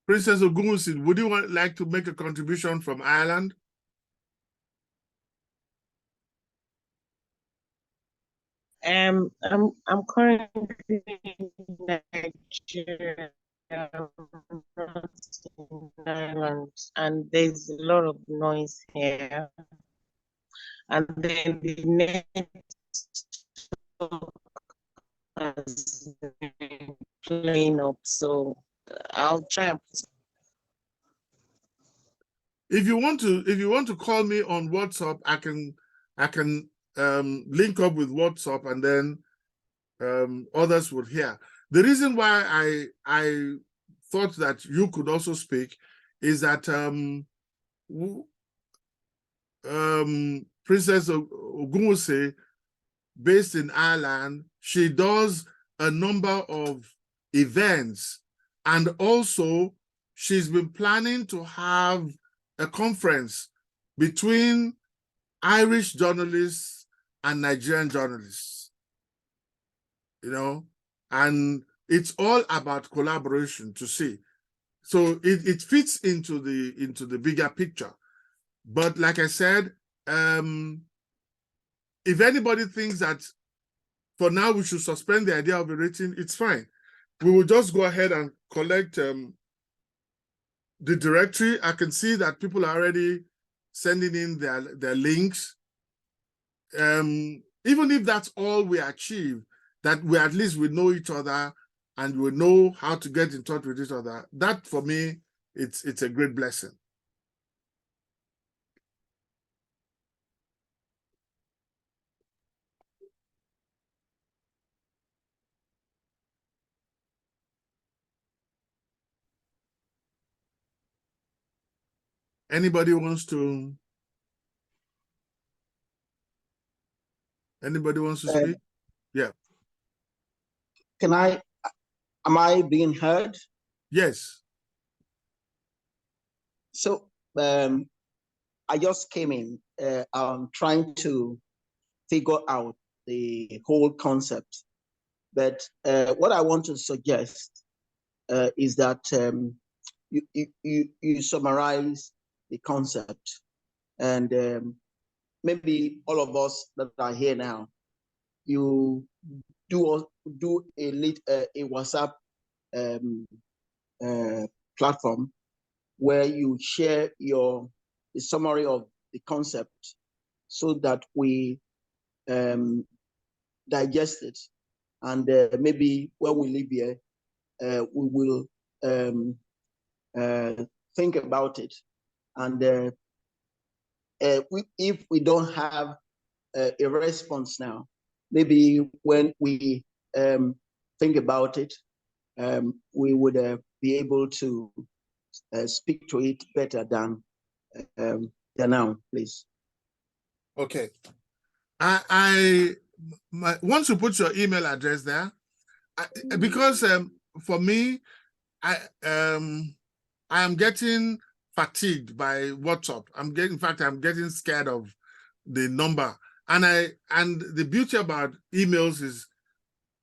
S1: Princess Ogunwusi, would you like to make a contribution from Ireland?
S11: I'm currently in Nigeria, not in Ireland, and there's a lot of noise here. And then the network has been playing up, so I'll try.
S1: If you want to call me on WhatsApp, I can link up with WhatsApp, and then others would hear. The reason why I thought that you could also speak is that Princess Ogunwusi, based in Ireland, she does a number of events, and also she's been planning to have a conference between Irish journalists and Nigerian journalists. you know, and it's all about collaboration to see. So it fits into the bigger picture. But like I said, if anybody thinks that for now we should suspend the idea of a rating, it's fine. We will just go ahead and collect the directory. I can see that people are already sending in their links. Even if that's all we achieve, that we at least we know each other and we know how to get in touch with each other, that for me, it's a great blessing. Anybody wants to speak? Yeah.
S12: Am I being heard?
S1: Yes.
S12: So I just came in trying to figure out the whole concept. But what I want to suggest is that you summarize the concept, and maybe all of us that are here now, you do a WhatsApp platform where you share the summary of the concept so that we digest it, and maybe when we leave here, we will think about it, and if we don't have a response now, maybe when we think about it, we would be able to speak to it better than now, please.
S1: Okay. Once you put your email address there, because for me, I am getting fatigued by WhatsApp. I'm getting scared of the number. And the beauty about emails is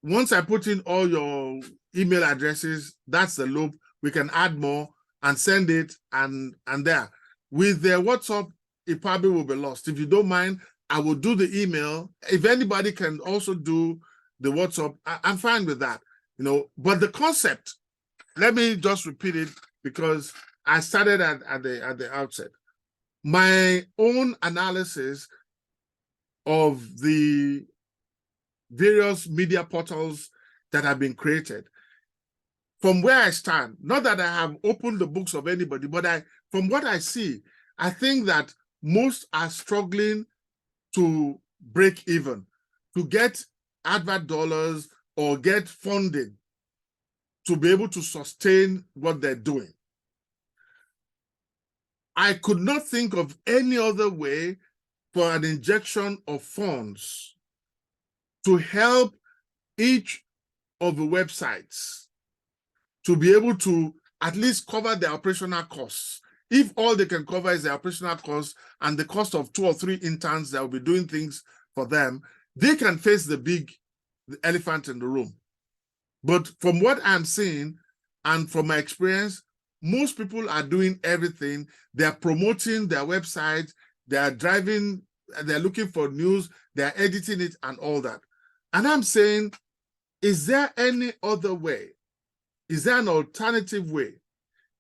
S1: once I put in all your email addresses, that's the loop. We can add more and send it and there. With the WhatsApp, it probably will be lost. If you don't mind, I will do the email. If anybody can also do the WhatsApp, I'm fine with that. But the concept, let me just repeat it because I started at the outset. My own analysis of the various media portals that have been created, from where I stand, not that I have opened the books of anybody, but from what I see, I think that most are struggling to break even, to get advert dollars or get funding to be able to sustain what they're doing. I could not think of any other way for an injection of funds to help each of the websites to be able to at least cover their operational costs. If all they can cover is their operational costs and the cost of 2 or 3 interns that will be doing things for them, they can face the elephant in the room. But from what I'm seeing and from my experience, most people are doing everything. They're promoting their website, they're looking for news, they're editing it and all that. And I'm saying, is there any other way? Is there an alternative way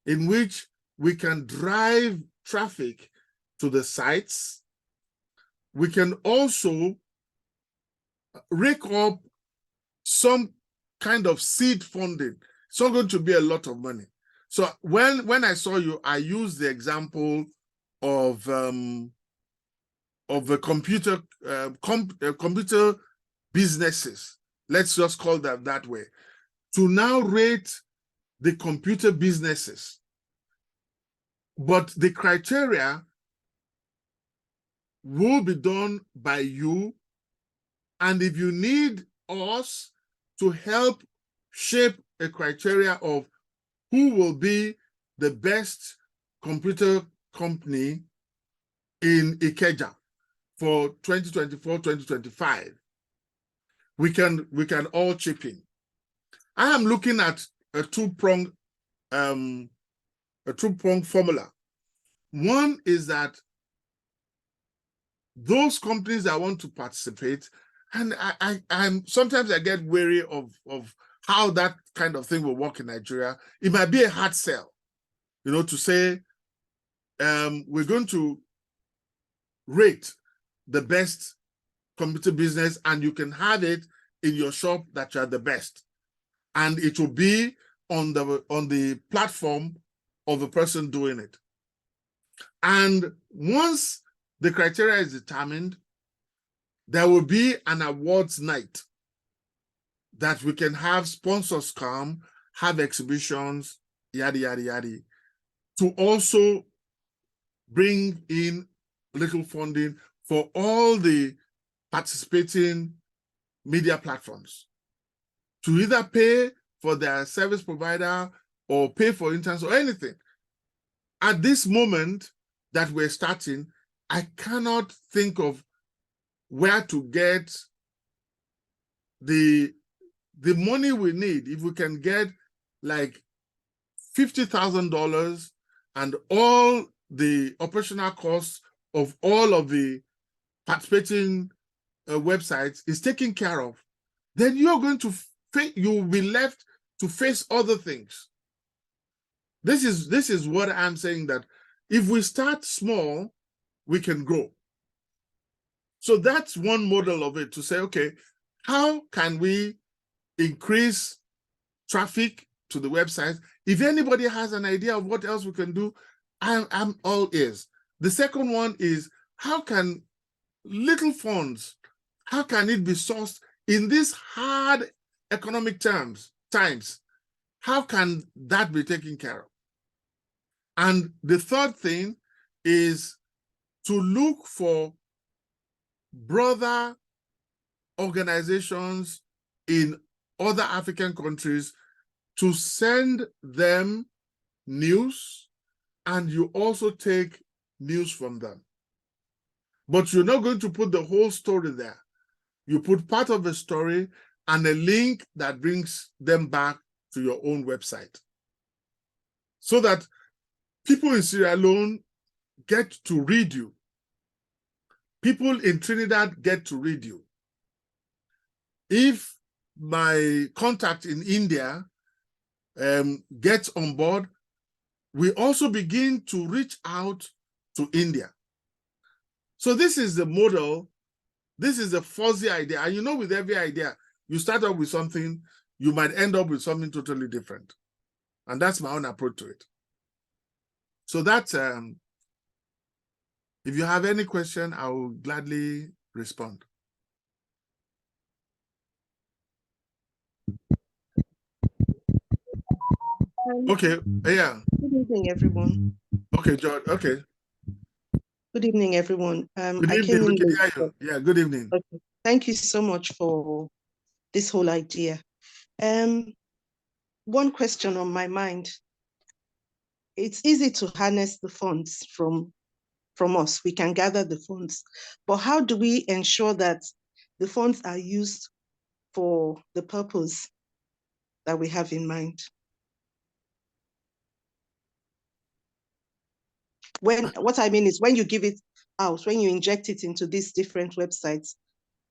S1: in which we can drive traffic to the sites? We can also rake up some kind of seed funding. It's not going to be a lot of money. So when I saw you, I used the example of the computer businesses. Let's just call that way. To now rate the computer businesses. But the criteria will be done by you. And if you need us to help shape a criteria of who will be the best computer company in Ikeja for 2024-2025, we can all chip in. I am looking at a two-pronged formula. One is that those companies that want to participate, and I'm sometimes I get wary of how that kind of thing will work in Nigeria. It might be a hard sell, to say we're going to rate the best computer business and you can have it in your shop that you are the best. And it will be on the platform of the person doing it. And once the criteria is determined, there will be an awards night that we can have sponsors come, have exhibitions, yada, yada, yada, to also bring in little funding for all the participating media platforms to either pay for their service provider or pay for interns or anything. At this moment that we're starting, I cannot think of where to get the money we need. If we can get like $50,000 and all the operational costs of all of the participating websites is taken care of, then you're going to you'll be left to face other things. This is what I'm saying, that if we start small, we can grow. So that's one model of it, to say, okay, how can we increase traffic to the website? If anybody has an idea of what else we can do, I'm all ears. The second one is, how can little funds, how can it be sourced in these hard economic times? How can that be taken care of? And the third thing is to look for brother organizations in other African countries to send them news, and you also take news from them. But you're not going to put the whole story there. You put part of the story and a link that brings them back to your own website, so that people in Sierra Leone get to read you. People in Trinidad get to read you. If my contact in India gets on board, we also begin to reach out to India. So this is the model. This is a fuzzy idea. And with every idea, you start off with something, you might end up with something totally different. And that's my own approach to it. So that's, if you have any question, I will gladly respond. Okay, yeah.
S13: Good evening, everyone.
S1: Okay, George, okay.
S13: Good evening, everyone.
S1: Good
S13: I
S1: evening,
S13: came in
S1: we can
S13: late.
S1: hear you. Yeah, good evening.
S13: Okay. Thank you so much for this whole idea. One question on my mind. It's easy to harness the funds from us. We can gather the funds, but how do we ensure that the funds are used for the purpose that we have in mind? What I mean is, when you give it out, when you inject it into these different websites,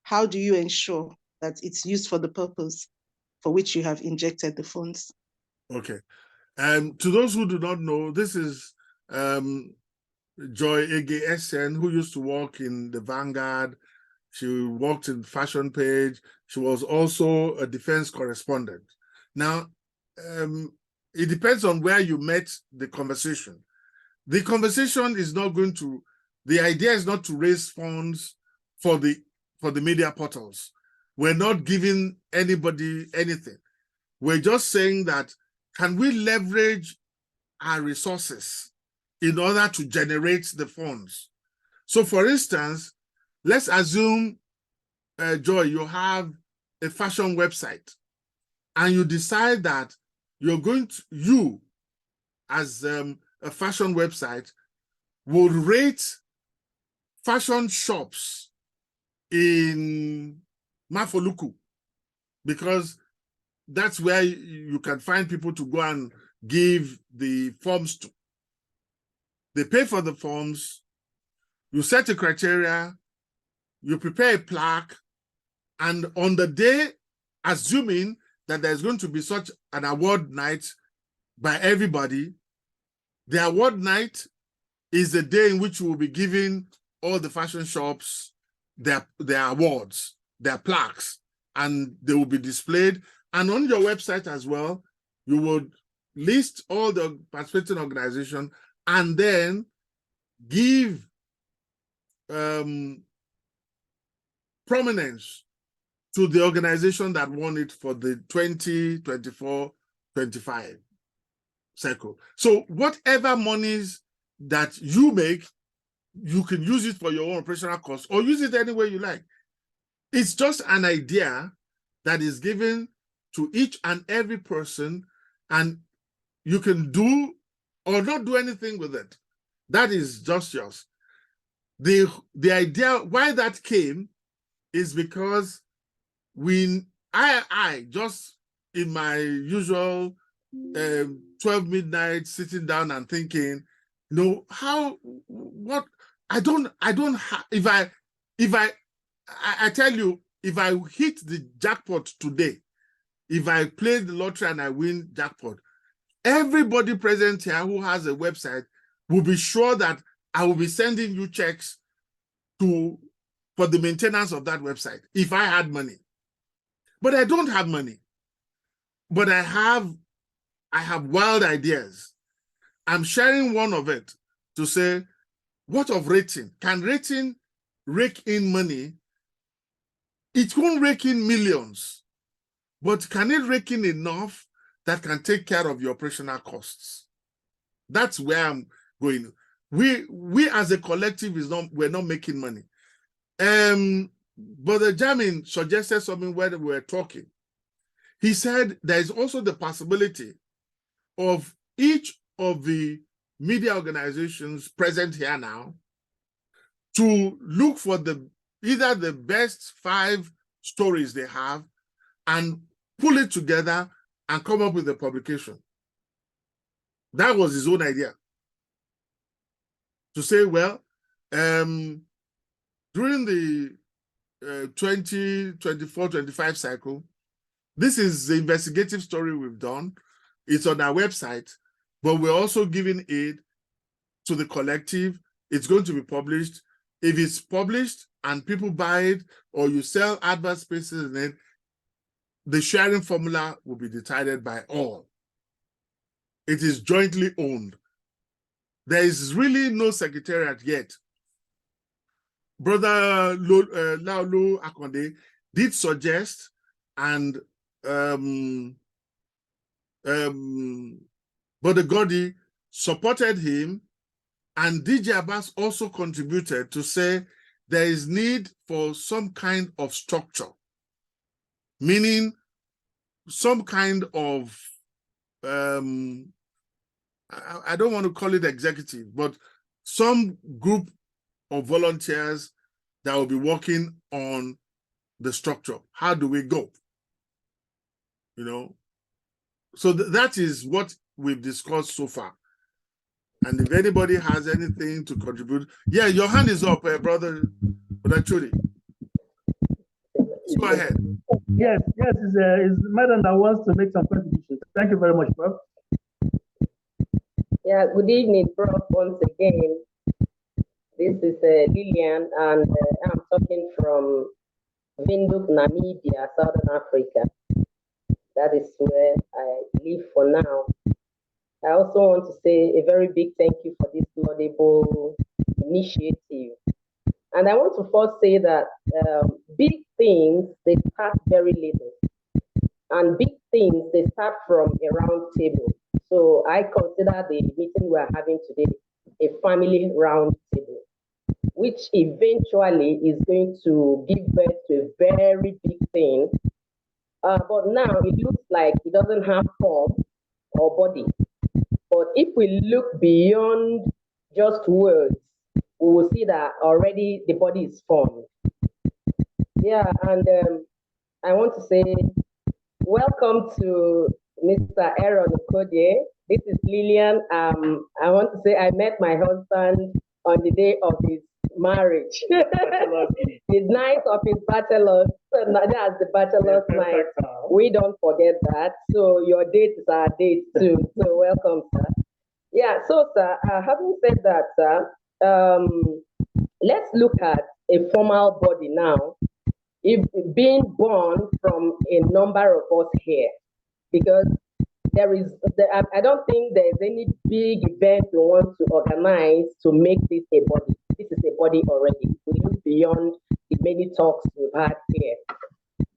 S13: how do you ensure that it's used for the purpose for which you have injected the funds?
S1: Okay. To those who do not know, this is Joy Ege Essien, who used to work in the Vanguard. She worked in Fashion Page. She was also a defense correspondent. Now, it depends on where you met the conversation. The conversation is not going to, the idea is not to raise funds for the media portals. We're not giving anybody anything. We're just saying that, can we leverage our resources in order to generate the funds? So for instance, let's assume, Joy, you have a fashion website and you decide that you're going to, you as a fashion website will rate fashion shops in Mafoluku because that's where you can find people to go and give the forms to. They pay for the forms, you set a criteria, you prepare a plaque, and on the day, assuming that there's going to be such an award night by everybody, the award night is the day in which we will be giving all the fashion shops their awards, their plaques, and they will be displayed. And on your website as well, you would list all the participating organizations and then give prominence to the organization that won it for the 2024-25 cycle. So whatever monies that you make, you can use it for your own operational costs or use it any way you like. It's just an idea that is given to each and every person, and you can do or not do anything with it. That is just yours. The idea why that came is because I just in my usual 12 midnight sitting down and thinking, I tell you, if I hit the jackpot today, if I play the lottery and I win jackpot, everybody present here who has a website will be sure that I will be sending you checks for the maintenance of that website if I had money. But I don't have money. But I have wild ideas. I'm sharing one of it to say, what of rating? Can rating rake in money? It won't rake in millions, but can it rake in enough that can take care of your operational costs? That's where I'm going. We as a collective we're not making money. Brother Jamin suggested something when we were talking. He said there is also the possibility of each of the media organizations present here now to look for either the best 5 stories they have and pull it together and come up with a publication. That was his own idea. To say, well, during the 2024-25 cycle, this is the investigative story we've done. It's on our website, but we're also giving aid to the collective. It's going to be published. If it's published and people buy it or you sell advert spaces in it, the sharing formula will be decided by all. It is jointly owned. There is really no secretariat yet. Brother Laolu Akonde did suggest, and Brother Godi supported him, and DJ Abbas also contributed to say there is need for some kind of structure, meaning some kind of, I don't want to call it executive, but some group of volunteers that will be working on the structure. How do we go? So that is what we've discussed so far. And if anybody has anything to contribute, yeah, your hand is up, brother Chudi. Go ahead.
S10: Yes, it's Madam that wants to make some contributions. Thank you very much, Prof.
S9: Yeah, good evening, Prof. Once again. This is Lillian, and I'm talking from Windhoek, Namibia, Southern Africa. That is where I live for now. I also want to say a very big thank you for this laudable initiative. And I want to first say that big things, they start very little. And big things, they start from a round table. So I consider the meeting we're having today a family round table, which eventually is going to give birth to a very big thing. But now it looks like it doesn't have form or body. But if we look beyond just words, we will see that already the body is formed. Yeah, and I want to say Welcome to Mr. Aaron Okodie. This is Lillian. I want to say I met my husband on the day of his marriage. The night of his bachelor's. So that's the bachelor's night. We don't forget that. So your date is our date too. So welcome, sir. Yeah, so sir, having said that, sir, let's look at a formal body now. If being born from a number of us here, because I don't think there's any big event we want to organize to make this a body. This is a body already. We look beyond the many talks we've had here.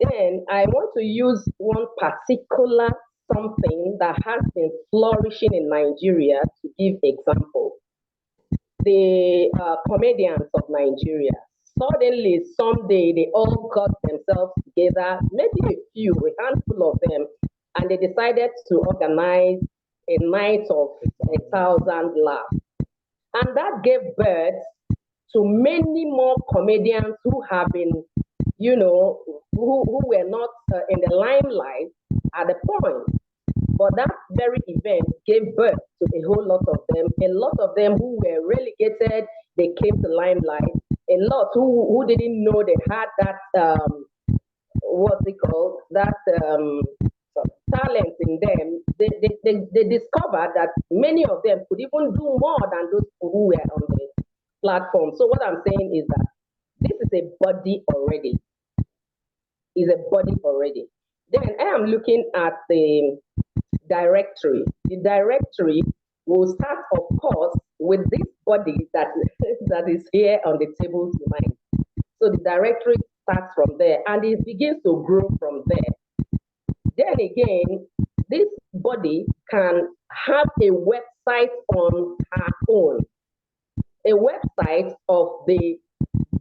S9: Then I want to use one particular something that has been flourishing in Nigeria to give example. The comedians of Nigeria. Suddenly, someday, they all got themselves together, maybe a handful of them, and they decided to organize a night of 1,000 laughs. And that gave birth to many more comedians who have been, you know, who were not in the limelight at the point. But that very event gave birth to a whole lot of them. A lot of them who were relegated, they came to limelight. A lot who didn't know they had that, what's it called, that talent in them. They discovered that many of them could even do more than those who were on the platform. So what I'm saying is that this is a body already. Is a body already. Then I am looking at the directory. The directory will start, of course, with this body that is here on the table tonight. So the directory starts from there and it begins to grow from there. Then again, this body can have a website on her own, a website of the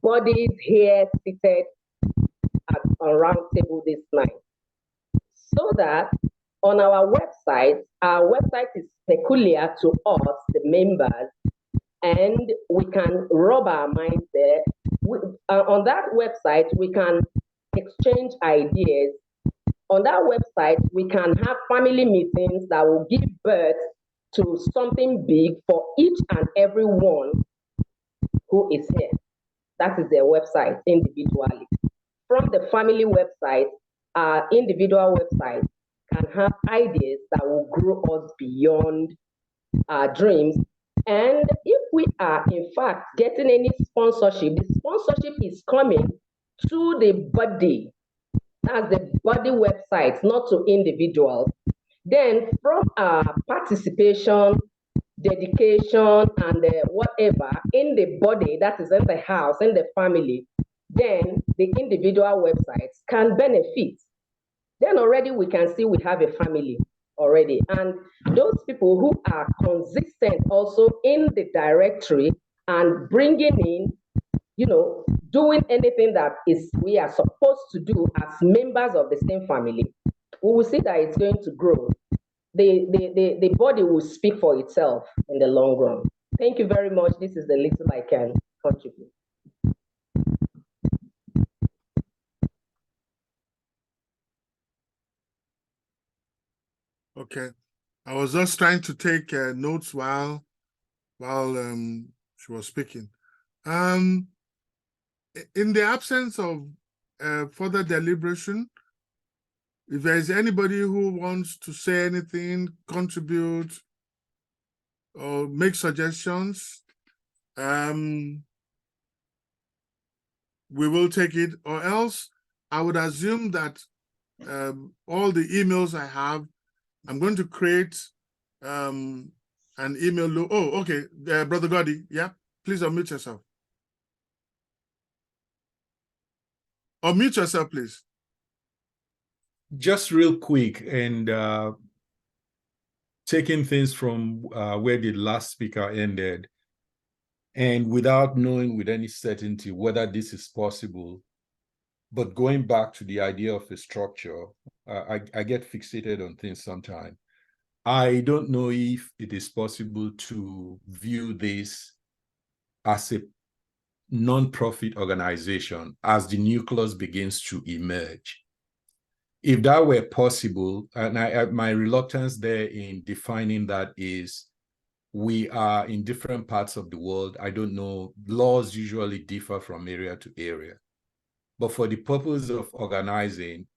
S9: bodies here seated at a round table this night. So that on our website is peculiar to us, the members, and we can rub our minds there. On that website, we can exchange ideas. On that website, we can have family meetings that will give birth to something big for each and every one who is here. That is their website individually. From the family website, our individual website can have ideas that will grow us beyond our dreams. And if we are, in fact, getting any sponsorship, the sponsorship is coming to the body. That's the body website, not to individuals. Then from our participation, dedication, and whatever in the body, that is in the house, in the family, then the individual websites can benefit. Then already we can see we have a family already. And those people who are consistent also in the directory and bringing in, you know, doing anything that we are supposed to do as members of the same family, we will see that it's going to grow. The body will speak for itself in the long run. Thank you very much. This is the little I can contribute.
S1: Okay, I was just trying to take notes while she was speaking. In the absence of further deliberation, if there is anybody who wants to say anything, contribute, or make suggestions, we will take it. Or else, I would assume that all the emails I have, I'm going to create an email. Oh, okay, Brother Gotti, yeah, please unmute yourself. Unmute yourself, please.
S2: Just real quick, and taking things from where the last speaker ended, and without knowing with any certainty whether this is possible, but going back to the idea of a structure, I get fixated on things sometimes. I don't know if it is possible to view this as a non-profit organization as the nucleus begins to emerge. if that were possible, and my reluctance there in defining that is, we are in different parts of the world. I don't know, laws usually differ from area to area. But for the purpose of organizing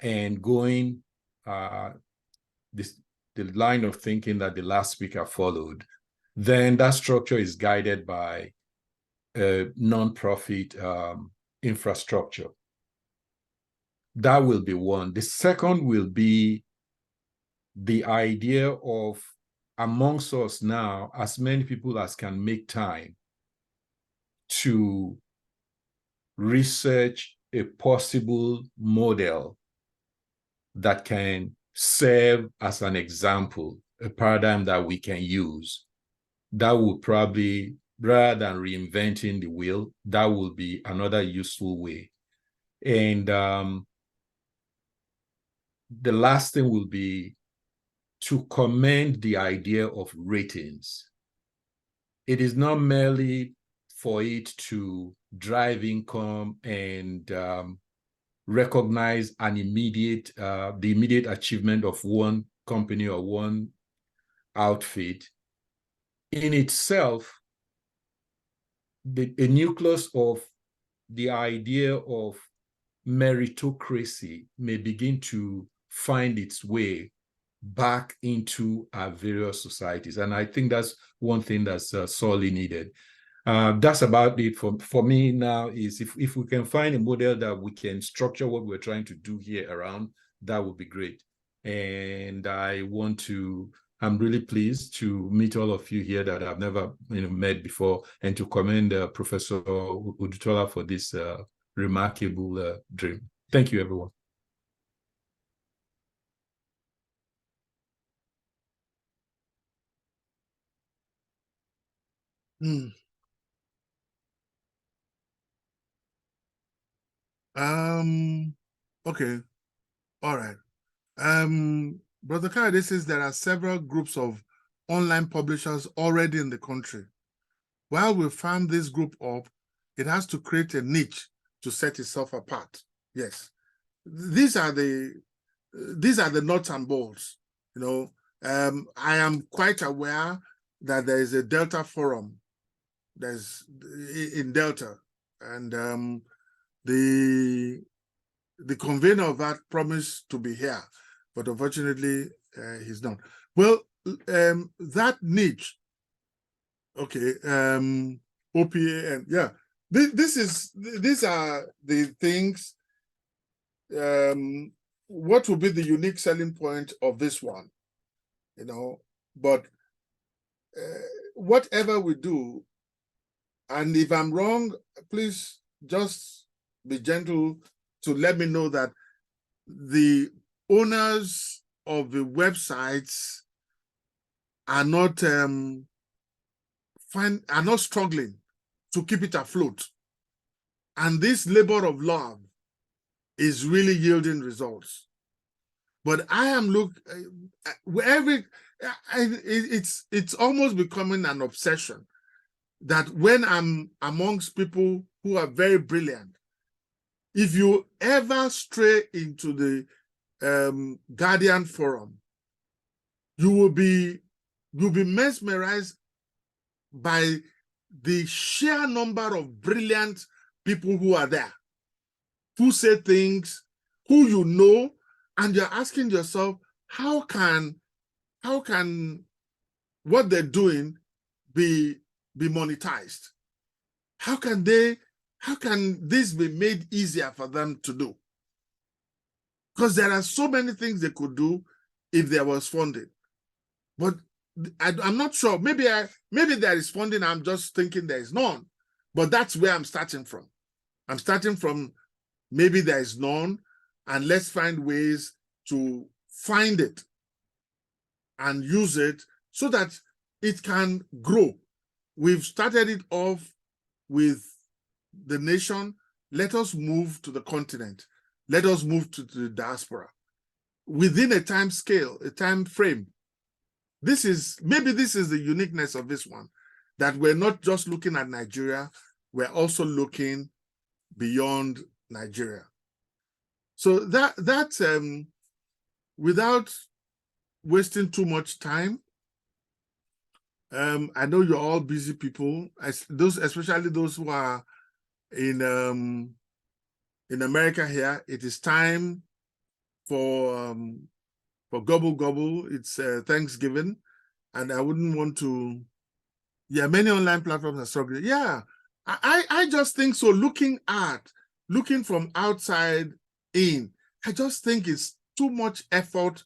S2: and going the line of thinking that the last speaker followed, then that structure is guided by non-profit infrastructure. That will be one. The second will be the idea of, amongst us now, as many people as can make time to research a possible model that can serve as an example, a paradigm that we can use. That will probably, rather than reinventing the wheel, that will be another useful way. And the last thing will be to commend the idea of ratings. It is not merely for it to drive income and recognize an the immediate achievement of one company or one outfit. In itself, a nucleus of the idea of meritocracy may begin to find its way back into our various societies. And I think that's one thing that's sorely needed. That's about it for me now, is if we can find a model that we can structure what we're trying to do here around, that would be great. And I'm really pleased to meet all of you here that I've never met before, and to commend Professor Odutola for this remarkable dream. Thank you, everyone.
S1: Okay. All right. Brother Kai, this is, there are several groups of online publishers already in the country. While we found this group up, it has to create a niche to set itself apart. Yes. These are the nuts and bolts. I am quite aware that there is a Delta Forum. There's in Delta, and the convener of that promised to be here, but unfortunately he's not. Well, that niche, okay, OPAN, yeah. These are the things. What will be the unique selling point of this one? But whatever we do, and if I'm wrong, please just be gentle to let me know that the owners of the websites are not struggling to keep it afloat, and this labor of love is really yielding results. But I am it's almost becoming an obsession that when I'm amongst people who are very brilliant, if you ever stray into the Guardian Forum, you'll be mesmerized by the sheer number of brilliant people who are there, who say things, who and you're asking yourself, how can what they're doing be monetized? How can this be made easier for them to do? Because there are so many things they could do if there was funding. But I'm not sure. Maybe there is funding. I'm just thinking there is none. But that's where I'm starting from. I'm starting from maybe there is none, and let's find ways to find it and use it so that it can grow. We've started it off with the nation. Let us move to the continent. Let us move to the diaspora within a time scale, a time frame. Maybe this is the uniqueness of this one, that we're not just looking at Nigeria, we're also looking beyond Nigeria. So without wasting too much time, I know you're all busy people, especially those who are in America here. It is time for gobble gobble. It's Thanksgiving, and I wouldn't want to. Yeah, many online platforms are struggling. Yeah, I just think so. Looking from outside in, I just think it's too much effort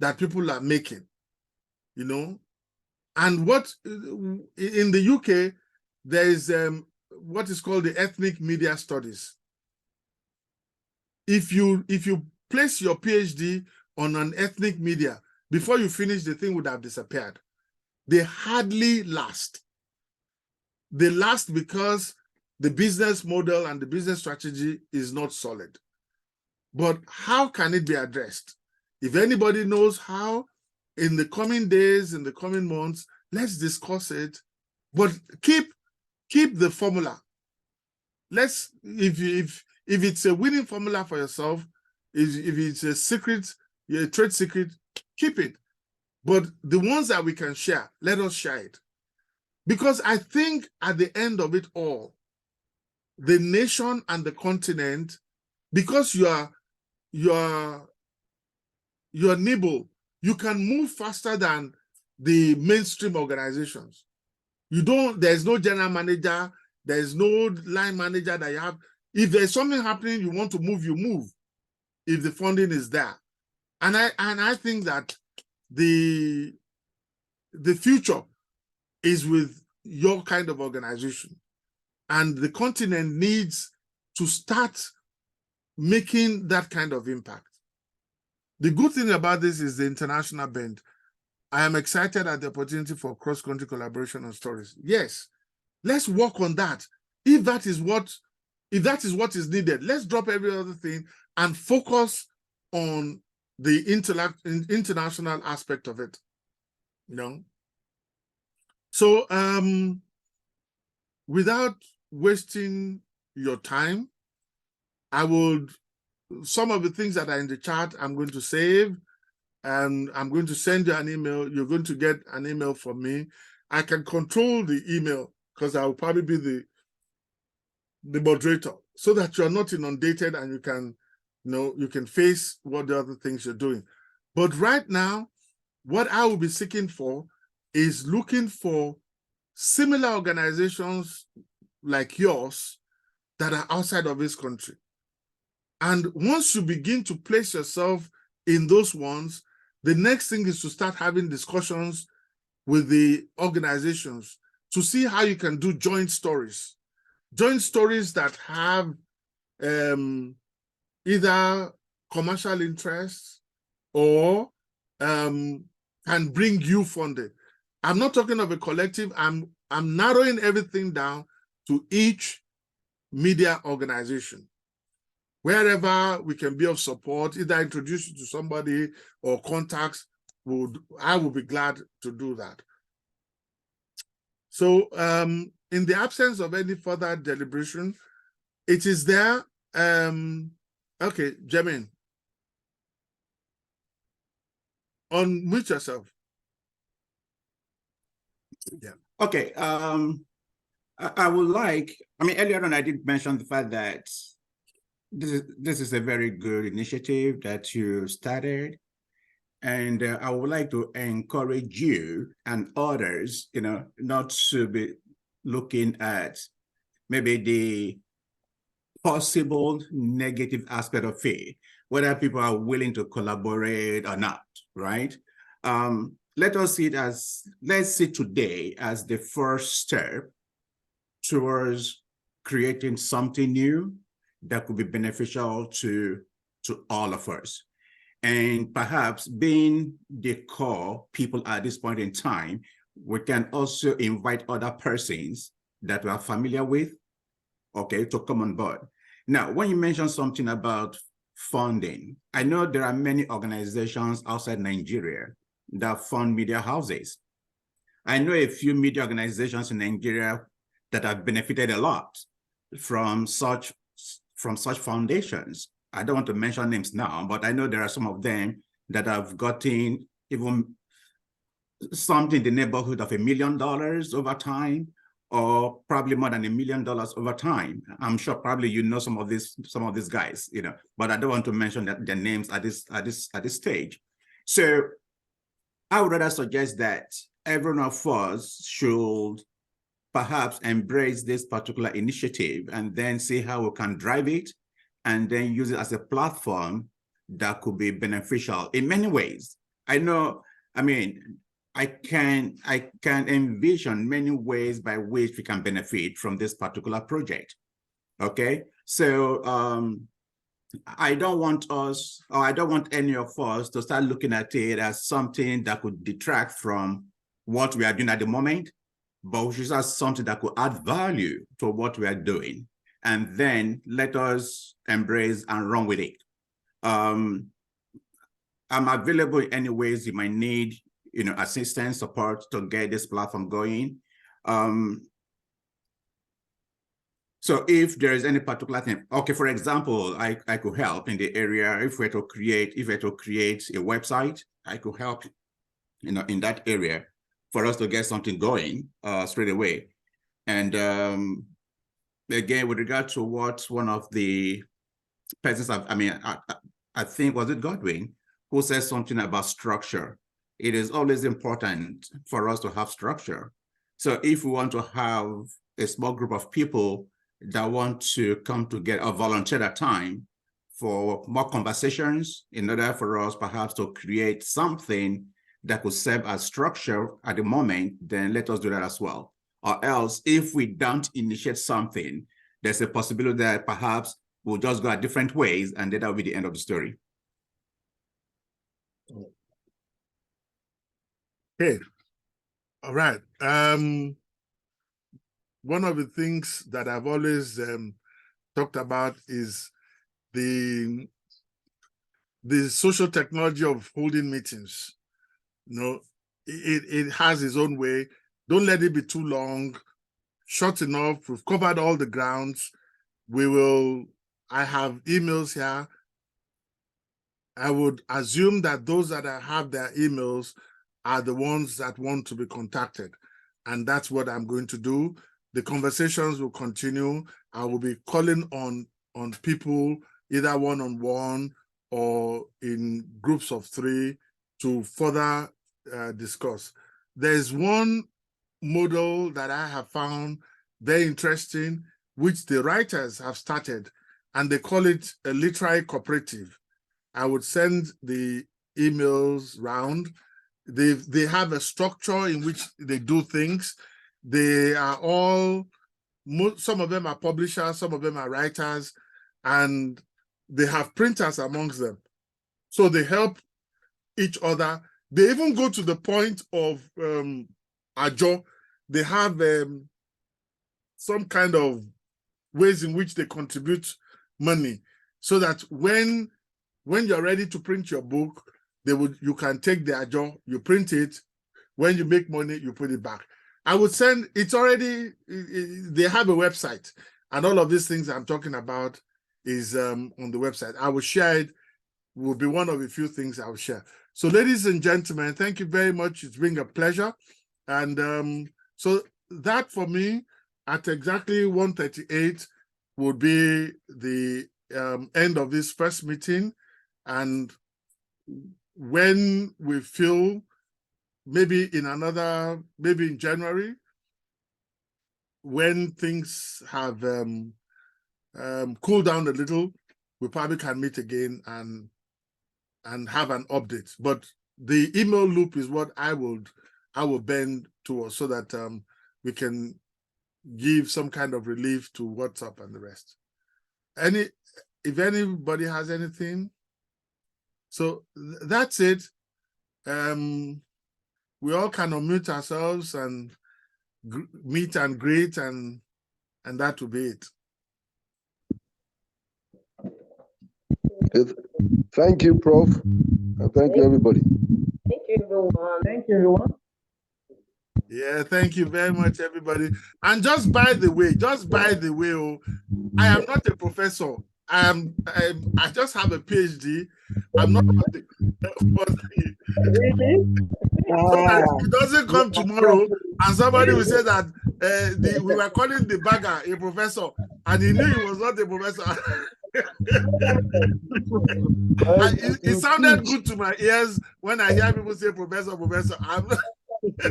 S1: that people are making, you know. And what in the UK, there is what is called the ethnic media studies. If you place your PhD on an ethnic media, before you finish, the thing would have disappeared. They hardly last. They last because the business model and the business strategy is not solid. But how can it be addressed? If anybody knows how, in the coming days, in the coming months, let's discuss it. But keep the formula. Let's, if it's a winning formula for yourself, if it's a secret, a trade secret, keep it. But the ones that we can share, let us share it. Because I think at the end of it all, the nation and the continent, because you're nimble, you can move faster than the mainstream organizations. There's no general manager, there's no line manager that you have. If there's something happening, you want to move, you move, if the funding is there. And I think that the future is with your kind of organization. And the continent needs to start making that kind of impact. The good thing about this is the international bend. I am excited at the opportunity for cross-country collaboration on stories. Yes, let's work on that. If that is what is needed, let's drop every other thing and focus on the international aspect of it. You know? So without wasting your time, some of the things that are in the chat, I'm going to save, and I'm going to send you an email. You're going to get an email from me. I can control the email because I will probably be the moderator, so that you're not inundated and you can face what the other things you're doing. But right now, what I will be seeking for is looking for similar organizations like yours that are outside of this country. And once you begin to place yourself in those ones, the next thing is to start having discussions with the organizations to see how you can do joint stories that have either commercial interests or can bring you funding. I'm not talking of a collective. I'm narrowing everything down to each media organization. Wherever we can be of support, either introduce you to somebody or contacts, I will be glad to do that. So in the absence of any further deliberation, it is there. Okay, Jermaine, unmute yourself. Yeah.
S5: Okay. I would like, earlier on I did mention the fact that this is a very good initiative that you started. And I would like to encourage you and others, not to be looking at maybe the possible negative aspect of it, whether people are willing to collaborate or not, right? Let's see today as the first step towards creating something new that could be beneficial to all of us. And perhaps being the core people at this point in time, we can also invite other persons that we are familiar with, okay, to come on board. Now, when you mentioned something about funding, I know there are many organizations outside Nigeria that fund media houses. I know a few media organizations in Nigeria that have benefited a lot from such foundations. I don't want to mention names now, but I know there are some of them that have gotten even something in the neighborhood of $1 million over time, or probably more than $1 million over time. I'm sure probably you know some of these guys, you know, but I don't want to mention their names at this stage. So I would rather suggest that every one of us should perhaps embrace this particular initiative and then see how we can drive it and then use it as a platform that could be beneficial in many ways. I know, I mean, I can envision many ways by which we can benefit from this particular project. Okay, so I don't want us, or I don't want any of us to start looking at it as something that could detract from what we are doing at the moment, but we should have something that could add value to what we are doing, and then let us embrace and run with it. I'm available in any ways you might need, you know, assistance, support to get this platform going. So if there is any particular thing, okay, for example, I could help in the area. If we're to create a website, I could help, you know, in that area for us to get something going straight away. And again, with regard to what one of the persons, I think, was it Godwin, who says something about structure. It is always important for us to have structure. So if we want to have a small group of people that want to come together or volunteer their time for more conversations in order for us perhaps to create something that could serve as structure at the moment, then let us do that as well. Or else, if we don't initiate something, there's a possibility that perhaps we'll just go at different ways, and then that will be the end of the story.
S1: Okay. All right. One of the things that I've always talked about is the social technology of holding meetings. You know, it has its own way. Don't let it be too long, short enough. We've covered all the grounds. I have emails here. I would assume that those that have their emails are the ones that want to be contacted. And that's what I'm going to do. The conversations will continue. I will be calling on people, either one-on-one or in groups of 3 to further discuss. There's one model that I have found very interesting, which the writers have started, and they call it a literary cooperative. I would send the emails round. They have a structure in which they do things. They are all, some of them are publishers, some of them are writers, and they have printers amongst them. So they help each other. They even go to the point of Ajo. They have some kind of ways in which they contribute money, so that when you're ready to print your book, you can take the Ajo, you print it. When you make money, you put it back. I would send, it's already, they have a website, and all of these things I'm talking about is on the website. I will share it, will be one of the few things I will share. So ladies and gentlemen, thank you very much. It's been a pleasure. And so that for me, at exactly 1:38 would be the end of this first meeting. And when we feel maybe in January, when things have cooled down a little, we probably can meet again and have an update. But the email loop is what I will bend towards, so that we can give some kind of relief to WhatsApp and the rest. If anybody has anything, so that's it. We all can unmute ourselves and meet and greet, and that will be it.
S6: Thank you, Prof. And thank you, everybody.
S9: Thank you, everyone.
S10: Thank you, everyone.
S1: Yeah, thank you very much, everybody. And just by the way, I am not a professor. I just have a PhD. I'm not for the, so that it doesn't come tomorrow and somebody will say that we were calling the bagger a professor and he knew he was not a professor. It sounded good to my ears when I hear people say professor. I'm not.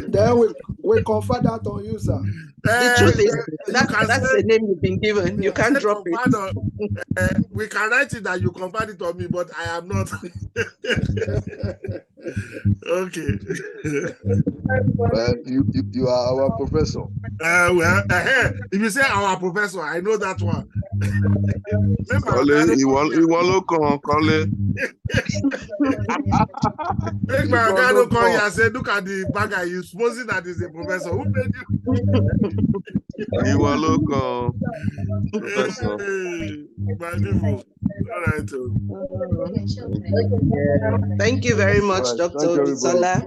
S3: Then we confer that on you, sir.
S13: The truth is, that's the name you've been given. You can't drop it.
S1: We can write it that you conferred it on me, but I am not. Okay.
S6: You are our professor.
S1: If you say our professor, I know that one. Make my guy don't call you and say, look at the bagger, you supposing that he's a professor. Who made you?
S14: You are local.
S1: Professor. Wonderful. All right.
S13: Thank you very much, Dr. Odutola.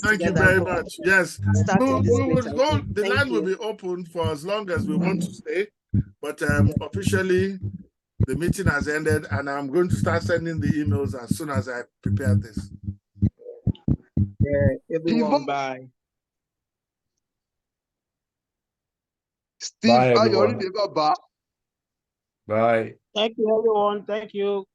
S1: Thank you very much. Yes. The line will be open for as long as we want to stay, but officially the meeting has ended and I'm going to start sending the emails as soon as I prepare this.
S12: Yeah, everyone, bye.
S6: Steve,
S2: bye,
S6: are you
S2: everyone.
S6: already? Bye.
S2: Bye.
S8: Thank you, everyone. Thank you.